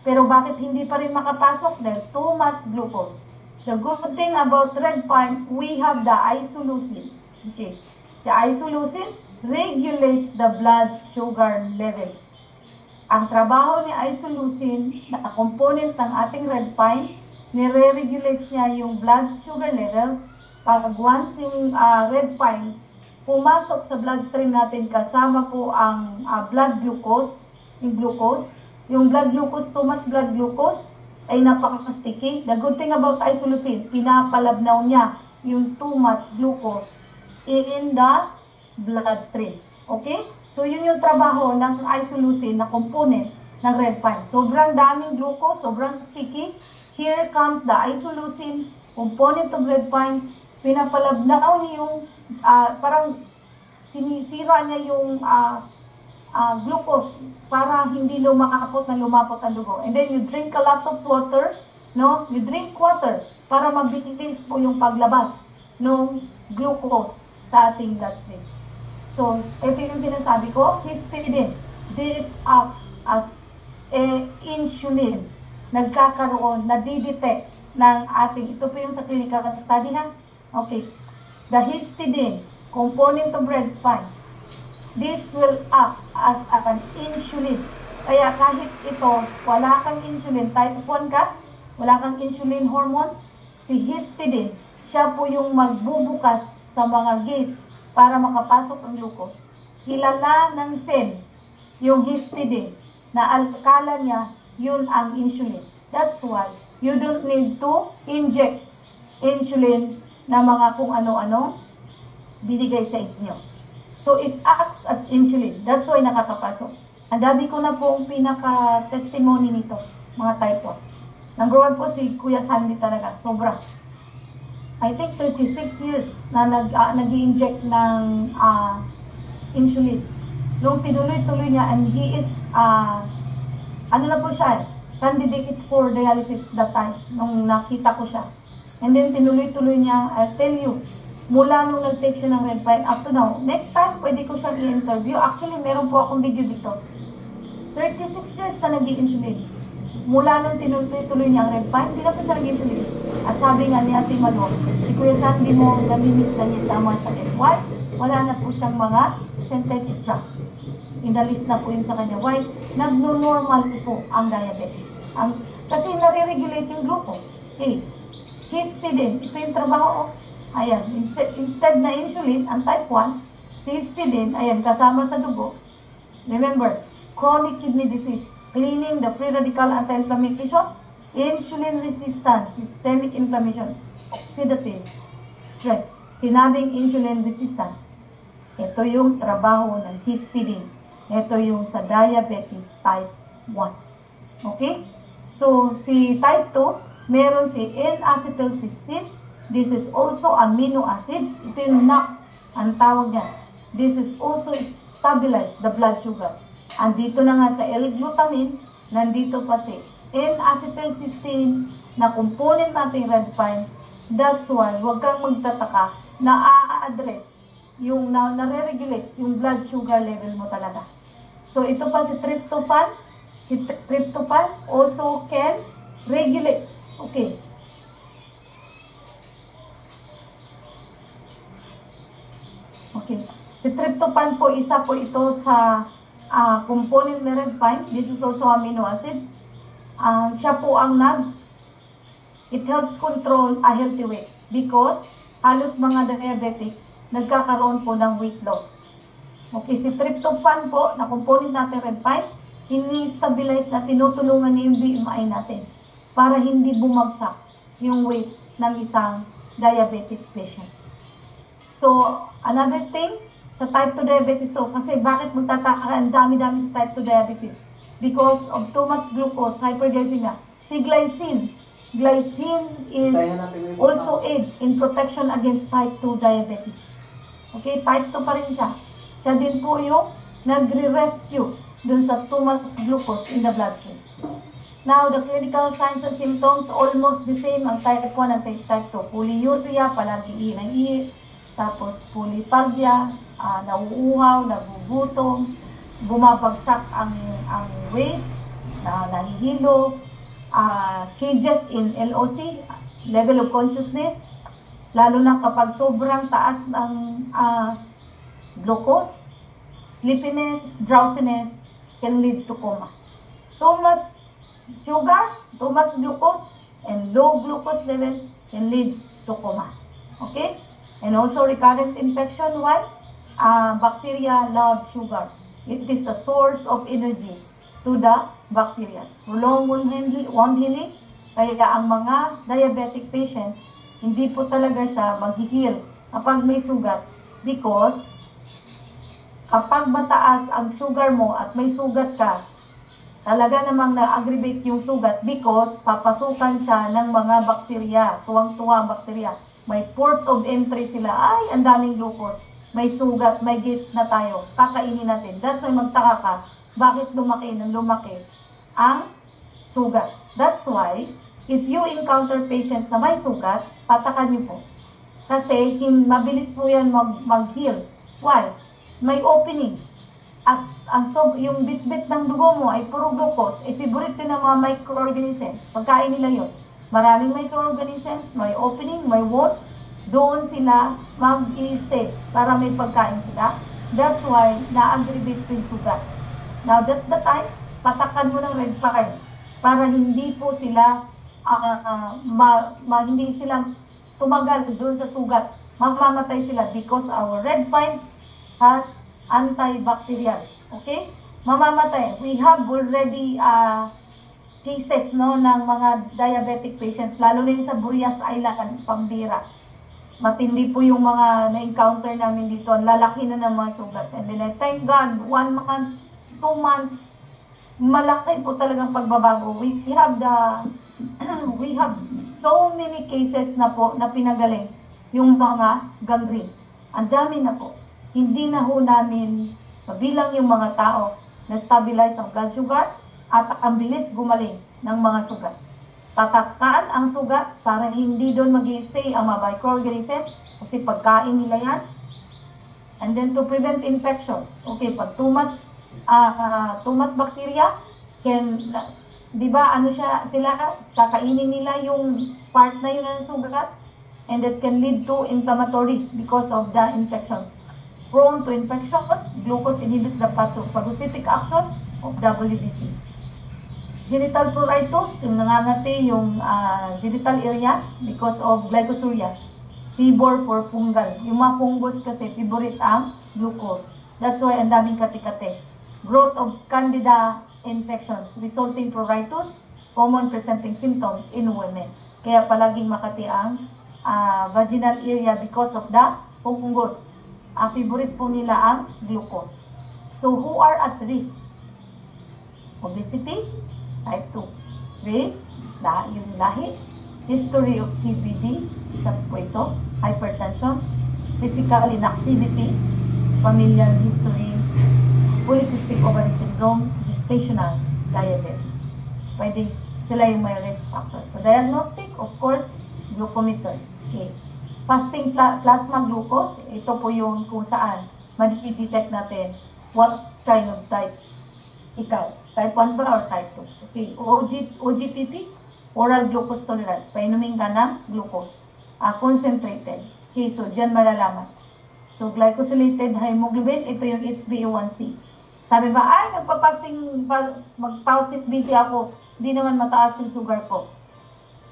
Pero bakit hindi pa rin makapasok? Dahil too much glucose. The good thing about red pine, we have the isoleucine. Okay. Si isoleucine regulates the blood sugar level. Ang trabaho ni isoleucine na component ng ating red pine, nire-regulates niya yung blood sugar levels. Pag once yung red pine pumasok sa bloodstream natin kasama po ang blood glucose, yung blood glucose, too much blood glucose, ay napaka-sticky. The good thing about isoleucine, pinapalabnaw niya yung too much glucose in the bloodstream. Okay? So, yun yung trabaho ng isoleucine na component ng red pine. Sobrang daming glucose, sobrang sticky. Here comes the isoleucine component of red pine. Pinapalabnaw niya yung, parang sinisira niya yung glucose para hindi lumapot ang dugo. And then you drink a lot of water, no? You drink water para mabilis po yung paglabas ng glucose sa ating bloodstream. So, ito yung sinasabi ko, histidine. This acts as insulin. Nagkakaroon, nadidetect ng ating, ito po yung sa clinical study ha. Okay. The histidine, component of red pine, this will act as an insulin. Kaya kahit ito, wala kang insulin, type 1 ka, wala kang insulin hormone, si histidine, siya po yung magbubukas sa mga gate para makapasok ang glucose. Kilala ng cell yung histidine na alkala niya, yun ang insulin. That's why you don't need to inject insulin na mga kung ano-ano binigay sa inyo. So, it acts as insulin. That's why nakakapasok. Ang dami ko na pong pinaka-testimony nito, mga type 1. Number 1 po si Kuya Sandy talaga, sobra. I think 36 years na nag-i-inject ng insulin. Nung tinuloy-tuloy niya, and he is, ano na po siya, candidate for dialysis that time, nung nakita ko siya. And then tinuloy-tuloy niya, I'll tell you, mula nung nag-take siya ng red pine up to now, next time, pwede ko siyang i-interview. Actually, meron po akong video dito. 36 years na nag-i-insulin. Mula nung tinuloy-tuloy niya ang red pine, hindi na po siya nag-insulin. At sabi nga ni Ate Malo, si Kuya Sandy mo namimiss na niya tama sa why? Wala na po siyang mga synthetic drugs. Inalis na po yun sa kanya. Why? Nagno-normal po ang diabetes. Kasi nare-regulate yung glucose. Okay. Histidine, ito yung trabaho. Ayan, instead na insulin, ang type 1, si histidine, ayan, kasama sa dugo. Remember, chronic kidney disease, cleaning the free radical anti-inflammation, insulin resistance, systemic inflammation, oxidative stress. Sinabing insulin resistant. Ito yung trabaho ng histidine. Ito yung sa diabetes type 1. Okay? So, si type 2, meron si N-acetylcysteine. This is also amino acids. Ito yung NAC, ang tawag niya. This is also stabilize the blood sugar. Andito na nga sa L-glutamine, nandito pa si N-acetylcysteine na component natin red pine. That's why, huwag kang magtataka na a-address yung nare-regulate yung blood sugar level mo talaga. So, ito pa si tryptophan. Si tryptophan also can regulate. Okay. Okay. Si tryptophan po, isa po ito sa component ng red pine. This is also amino acids. Siya po ang it helps control a healthy weight because halos mga diabetic nagkakaroon po ng weight loss. Okay, si tryptophan po, na component natin red pine, ini-stabilize na tinutulungan niya yung BMI natin para hindi bumagsak yung weight ng isang diabetic patient. So, another thing, sa type 2 diabetes to, kasi bakit magtataka ang dami-dami sa type 2 diabetes? Because of too much glucose, hyperglycemia. Si glycine is also aid in protection against type 2 diabetes. Okay, type 2 pa rin siya. Siya din po yung nagre-rescue dun sa too much glucose in the bloodstream. Now, the clinical signs and symptoms, almost the same ang type 1 at type 2. Polyuria, palagi ng tapos polyphagia, nauuhaw, nagugutom, bumabagsak ang weight, nahihilo, changes in LOC, level of consciousness, lalo na kapag sobrang taas ng glucose, sleepiness, drowsiness can lead to coma. Too much sugar, too much glucose, and low glucose level can lead to coma. Okay? And also recurrent infection. Why? Bacteria love sugar. It is a source of energy to the bacteria. Prolonged wound healing, kaya ang mga diabetic patients, hindi po talaga siya mag-heal kapag may sugat because kapag mataas ang sugar mo at may sugat ka, talaga namang na-aggravate yung sugat because papasukan siya ng mga bakterya, tuwang-tuwa bakterya. May port of entry sila, ay, ang daming glucose, may sugat, may gate na tayo, kakainin natin. That's why magtaka ka, bakit lumaki ng lumaki ang sugat. That's why, if you encounter patients na may sugat, patakan niyo po. Kasi, mabilis po yan mag-heal. Why? May opening. At yung bit-bit ng dugo mo ay puro glucose, favorite din ng mga microorganisms. Pagkain nila yun. Maraming microorganisms, may opening, may wound, doon sila mag-i-stay para may pagkain sila. That's why na-aggravate po yung sugat. Now, that's the time, patakan mo ng red pine para hindi po sila, hindi sila tumagal doon sa sugat. Mamamatay sila because our red pine has antibacterial. Okay? Mamamatay. We have already cases no ng mga diabetic patients, lalo na yung sa Burias Island, Pambira. Matindi po yung mga na-encounter namin dito. Ang lalaki na ng mga sugat. And then I thank God, 1 month, 2 months, malaki po talagang pagbabago. We have so many cases na po na pinagaling yung mga gangrene. Ang dami na po. Hindi na ho namin mabilang yung mga tao na stabilize ang blood sugar at ang bilis gumaling ng mga sugat. Tatakaan ang sugat para hindi doon mag-i-stay ang mga microorganisms kasi pagkain nila yan. And then to prevent infections. Okay, pag too much bacteria can, di ba, sila, kakainin nila yung part na yun ng sugat and that can lead to inflammatory because of the infections. Prone to infection, glucose inhibits the phagocytic action of WBC. Genital pruritus, yung nangangati yung genital area because of glycosuria. Fever for fungal. Yung mga fungus kasi, favorite ang glucose. That's why ang daming kati-kati. Growth of candida infections resulting pruritus, common presenting symptoms in women. Kaya palaging makati ang vaginal area because of the fungus. Favorite po nila ang glucose. So, who are at risk? Obesity, type 2. Race, yung lahi. History of CVD, isa po ito. Hypertension, physical inactivity, familial history, polycystic ovary syndrome, gestational diabetes. pwede sila yung may risk factor. So, diagnostic, of course, glucometer. Okay. Fasting plasma glucose, ito po yung kung saan ma-detect natin what kind of type ikaw. Type 1 ba or type 2? Okay. OGTT, oral glucose tolerance. Painumin ka ng glucose. Concentrated. Okay, so dyan malalaman. So, glycosylated hemoglobin, ito yung HbA1c. Sabi ba, ay, nagpa-fasting, mag-pausit busy ako, hindi naman mataas yung sugar ko.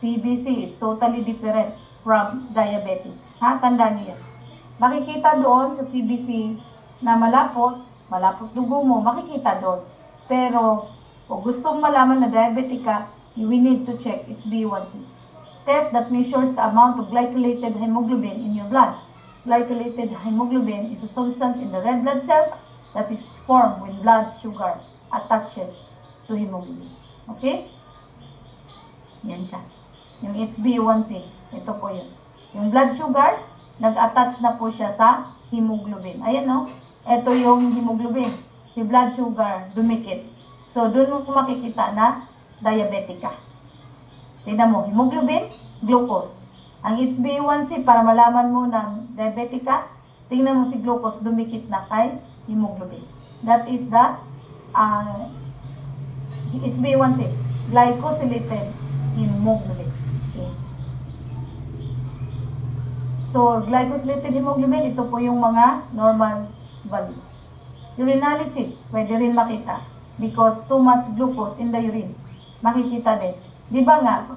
CBC is totally different from diabetes. Ha, tandaan niyo yan. Makikita doon sa CBC na malapot dugo mo, makikita doon. Pero, kung gusto mong malaman na diabetic ka, we need to check HbA1c. Test that measures the amount of glycolated hemoglobin in your blood. Glycolated hemoglobin is a substance in the red blood cells that is formed when blood sugar attaches to hemoglobin. Okay? Yan siya. Yung HbA1c, ito po yun. Yung blood sugar, nag-attach na po siya sa hemoglobin. Ayan, no? Ito yung hemoglobin. Si blood sugar, dumikit. So, doon mo makikita na diabetic ka. Tignan mo, hemoglobin, glucose. Ang HbA1c, para malaman mo na diabetic ka, tingnan mo si glucose, dumikit na kay hemoglobin. That is the HbA1c, glycosylated hemoglobin. Okay. So, glycosylated hemoglobin, ito po yung mga normal value. Urinalysis, pwede rin makita because too much glucose in the urine. Makikita din. Di ba nga,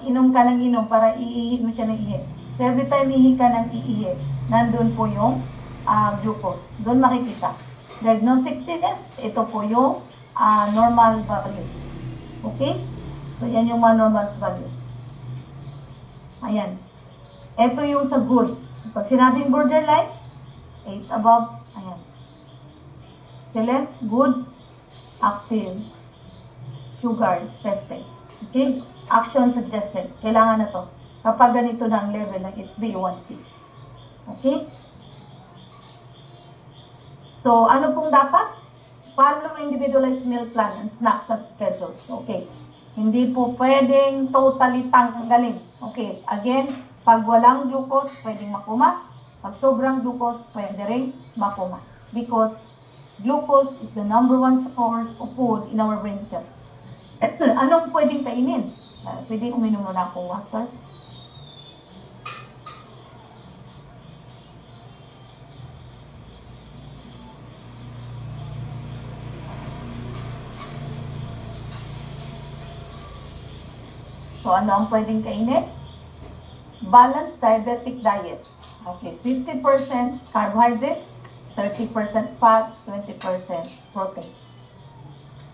inom ka ng inom para iihi mo siya ng ihi. So, every time ihi ka ng iihi, nandun po yung glucose. Doon makikita. Diagnostic test, ito po yung normal values. Okay? So, yan yung mga normal values. Ayan. Ito yung sa good. Pag sinabing borderline, 8 above, ayan. Select, good, active, sugar testing. Okay? Action suggested. Kailangan na to. Kapag ganito na ang level ng HbA1c. Okay? So, ano pong dapat? Follow individualized meal plan and snacks as schedules. Okay. Hindi po pwedeng totally tanggalin. Okay. Again, pag walang glucose, pwedeng makuma. Pag sobrang glucose, pwede rin makuma. Because glucose is the #1 source of food in our brain cells. Anong pwedeng kainin? Pwede uminom muna akong water. So, ano ang pwedeng kainin? Balanced diabetic diet. Okay, 50% carbohydrates, 30% fats, 20% protein.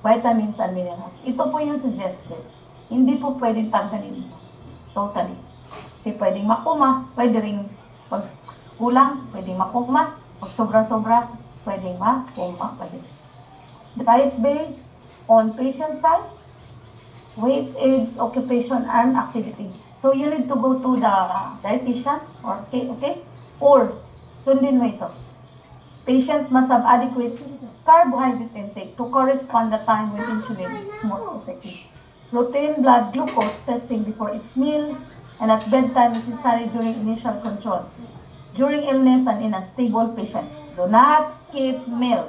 Vitamins and minerals. Ito po yung suggestion. Hindi po pwedeng tanggalin. Totally. Kasi pwedeng makuma, pwede rin pag kulang, pwedeng makuma. Pag sobra-sobra, pwedeng makuma. Diet based on patient size, weight, age, occupation, and activity. So, you need to go to the dietitians, okay? Or, sundin mo ito. Patient must have adequate carbohydrate intake to correspond the time when insulin is most effective. Routine blood glucose testing before each meal and at bedtime is necessary during initial control. During illness and in a stable patient. Do not skip meals.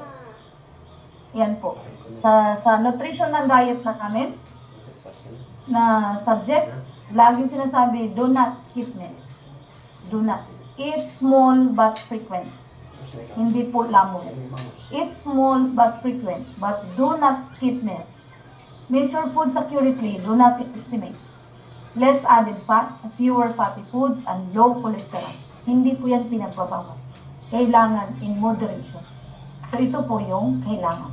Yan po. Sa nutrition and diet na namin, na subject, lagi sinasabi, do not skip meals. Do not. Eat small but frequent. Hindi po lamon. Eat small but frequent, but do not skip meals. Measure food security, do not estimate. Less added fat, fewer fatty foods, and low cholesterol. Hindi po yan pinagbabawal. Kailangan in moderation. So ito po yung kailangan.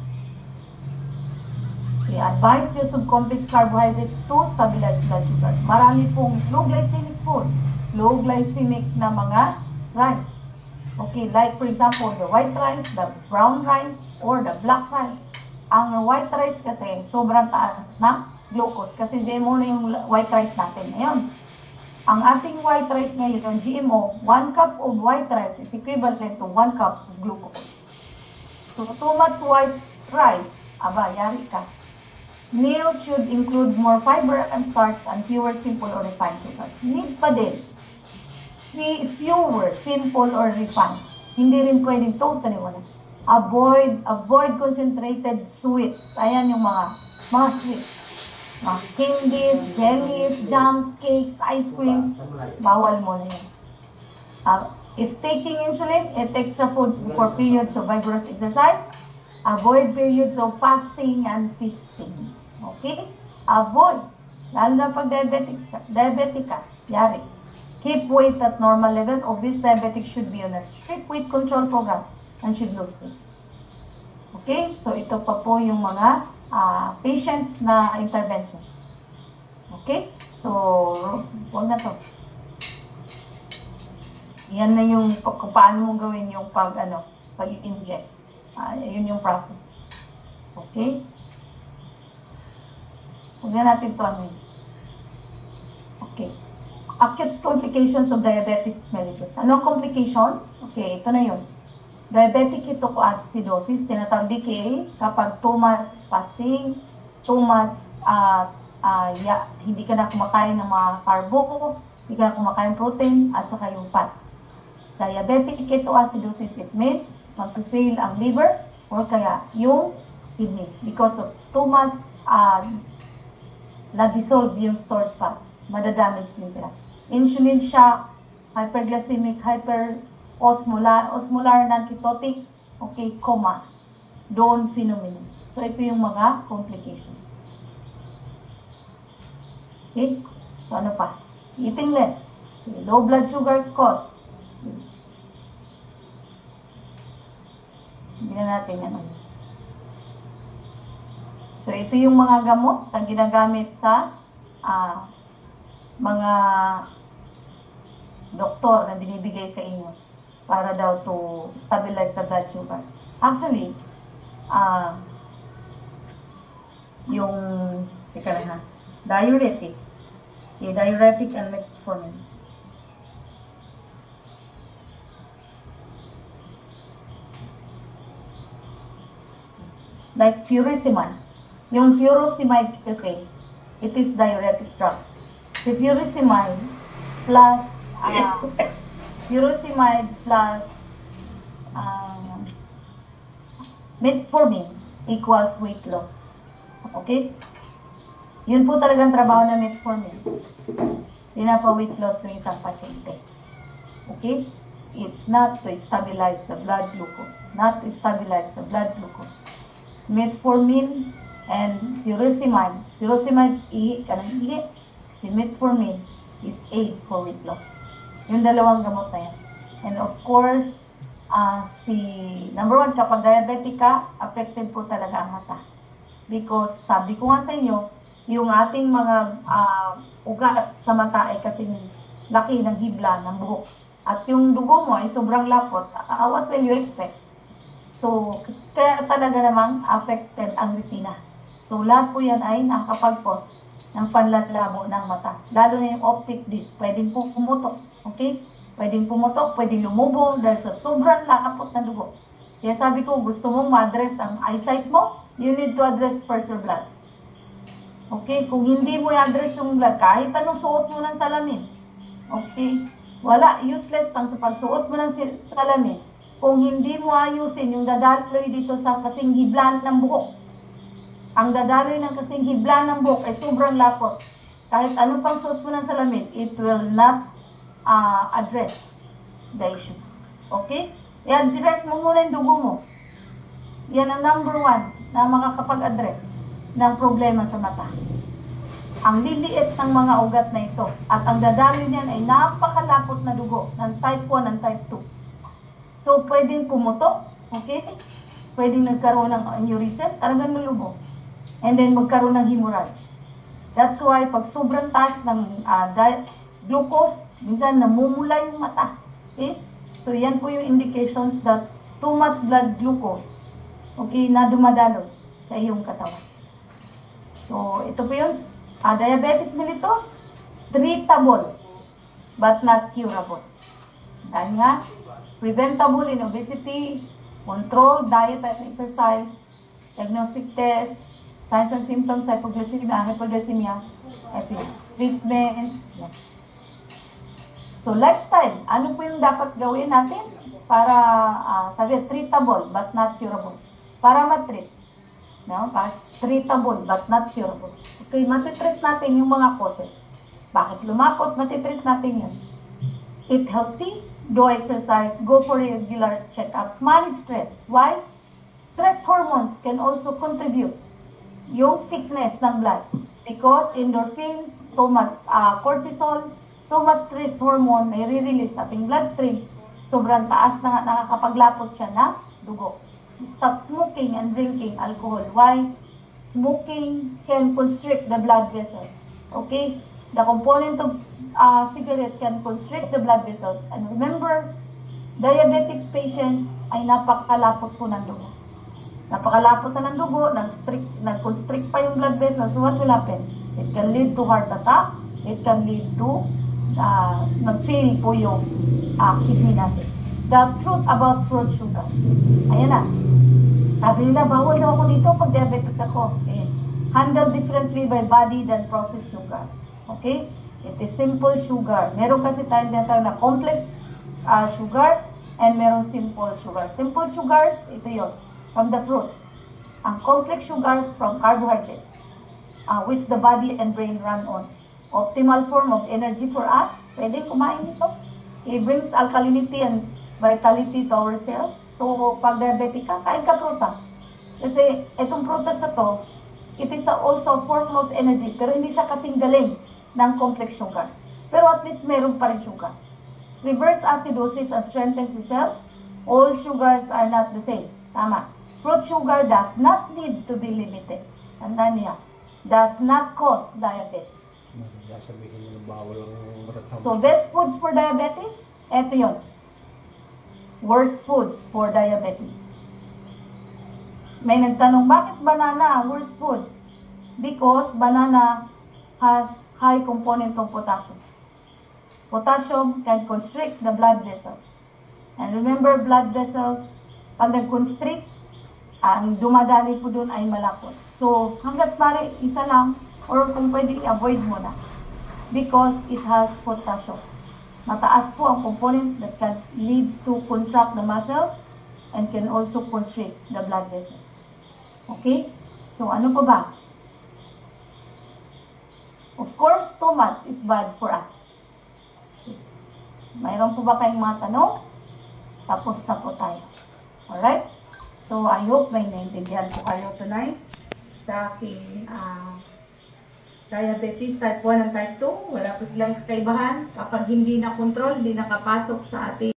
We advise use of complex carbohydrates to stabilize blood sugar. Marami pong low glycemic food, low glycemic na mga rice. Okay, like for example, the white rice, the brown rice, or the black rice. Ang white rice kasi, sobrang taas ng glucose. Kasi GMO na yung white rice natin ngayon. Ang ating white rice ngayon, yung GMO, 1 cup of white rice is equivalent to 1 cup of glucose. So, too much white rice, aba, yari ka. Meals should include more fiber and starch and fewer simple or refined sugars. Need pa din. Fewer simple or refined. Hindi rin pwedeng totally wala. Avoid concentrated sweets. Ayan yung mga sweets. Mga candies, jellies, jams, cakes, ice creams. Bawal mo na yan. If taking insulin, eat extra food for periods of vigorous exercise. Avoid periods of fasting and feasting. Okay? Avoid. Lalo na pag diabetic ka. Yari. Keep weight at normal level. Obese diabetic should be on a strict weight control program and should lose weight. Okay? So, ito pa po yung mga patients na interventions. Okay? So, huwag na to. Yan na yung kung paano mo gawin yung pag-inject. Yun yung process. Okay? Huwag na natin ito Okay. Acute complications of diabetes mellitus. Anong complications? Okay, ito na yun. Diabetic ketoacidosis, tinatawag DKA, kapag 2 months fasting, 2 months hindi ka na kumakain ng mga carbo, hindi ka na kumakain protein, at saka yung fat. Diabetic ketoacidosis, it means mag-fail ang liver or kaya yung kidney because of 2 months na-dissolve yung stored fats. Madadamage din sila. Insulin shock, hyperglycemic, osmolar non-ketotic, okay, coma, Dawn phenomenon. So, ito yung mga complications. Okay? So, ano pa? Eating less. Okay. Low blood sugar cause. Hindi na natin yan. So, ito yung mga gamot na ginagamit sa mga doktor na binibigay sa inyo para daw to stabilize the blood sugar. Actually, yung, diuretic. Okay, diuretic and metformin. Like furosemide. Yung furosemide kasi, it is diuretic drug. The furosemide plus metformin equals weight loss. Okay? Yun po talagang trabaho ng metformin. Pinapa-weight loss ng isang pasyente. Okay? It's not to stabilize the blood glucose. Not to stabilize the blood glucose. Metformin and furosemide. Furosemide, ihi ka ng ihi. Si metformin is aid for weight loss. Yung dalawang gamot na yan. And of course, number 1, kapag diabetic ka, affected po talaga ang mata. Because, sabi ko nga sa inyo, yung ating mga ugat sa mata ay kasing laki ng hibla ng buhok. At yung dugo mo ay sobrang lapot. What will you expect? So, kaya talaga namang affected ang retina. So, lahat po yan ay nakakapag-cause ng panlalabo ng mata. Lalo na yung optic disc. Pwedeng po pumutok. Okay? Pwedeng pumutok, pwedeng lumubo dahil sa sobrang lakapot na dugo. Kaya sabi ko, gusto mong ma-address ang eyesight mo, you need to address first your blood. Okay? Kung hindi mo i-address yung blood, kahit anong suot mo ng salamin. Okay? Wala, useless lang sa pagsuot mo ng salamin. Kung hindi mo ayusin yung dadaloy dito sa kasing hiblan ng buhok. Ang dadaloy ng kasing hiblan ng buhok ay sobrang lapot. Kahit ano pang suot mo ng salamin, it will not address the issues. Okay? I-address mo muna yung dugo mo. Yan ang number 1 na makakapag-address ng problema sa mata. Ang liliit ng mga ugat na ito at ang dadaloy niyan ay napakalapot na dugo ng type 1 and type 2. So, pwedeng pumutok, okay? Pwedeng nagkaroon ng aneurysm, talagang lulubo. And then, magkaroon ng hemorrhage. That's why, pag sobrang taas ng glucose, minsan namumula yung mata. Okay? So, yan po yung indications that too much blood glucose, okay, na dumadalo sa iyong katawan. So, ito po yun. Diabetes mellitus, treatable, but not curable. Dahil nga, preventable in obesity, controlled diet and exercise, diagnostic test, Signs and symptoms, hypoglycemia, hypoglycemia, ito yun. Treatment, yan. So, lifestyle. Ano po yung dapat gawin natin para, sabi, treatable but not curable? Para matreat. No? Treatable but not curable. Okay, matitreat natin yung mga causes. Bakit lumapot? Matitreat natin yan. Eat healthy, do exercise, go for regular checkups, manage stress. Why? Stress hormones can also contribute yung thickness ng blood because endorphins, too much cortisol, too much stress hormone may re-release sa ating bloodstream. Sobrang taas na nga nakakapaglapot siya na dugo. Stop smoking and drinking alcohol. Why? Smoking can constrict the blood vessels. Okay? The component of cigarette can constrict the blood vessels. And remember, diabetic patients ay napakalapot po ng dugo. Napakalapot na ng dugo, nag-constrict pa yung blood vessels. So what will happen? It can lead to heart attack. It can lead to nag-fail po yung kidney natin. The truth about fruit sugar. Ayan na. Sabi nila, bawal daw ako dito pag diabetic ako. Okay. Handled differently by body than processed sugar. Okay? It is simple sugar. Meron kasi tayong tinatawag na complex sugar and meron simple sugar. Simple sugars, ito yun, from the fruits. Ang complex sugar from carbohydrates, which the body and brain run on. Optimal form of energy for us. Pwede kumain ito. It brings alkalinity and vitality to our cells. So, pag diabetic ka, kain ka prutas. Kasi itong prutas na to, it is also a form of energy. Pero hindi siya kasing galing ng complex sugar. Pero at least meron pa rin sugar. Reverse acidosis and strengthens the cells. All sugars are not the same. Tama. Fruit sugar does not need to be limited. Tandaan niya. Does not cause diabetes. So, best foods for diabetes? Ito yun. Worst foods for diabetes. May nagtanong, bakit banana worst foods? Because banana has high component of potassium. Potassium can constrict the blood vessels. And remember, blood vessels, pag nag-constrict, ang dumadali po dun ay malapot. So, hanggat mali, isa lang, or kung pwede, i-avoid mo na. Because it has potassium. Mataas po ang component that can leads to contract the muscles and can also constrict the blood vessels. Okay? So, ano pa ba? Of course, too much is bad for us. Mayroon po ba kayong mga tanong? Tapos na po tayo. Alright? So, I hope may naintindihan po kayo tonight sa aking diabetes type 1 and type 2. Wala po silang kakaibahan. Kapag hindi na control, hindi nakapasok sa ating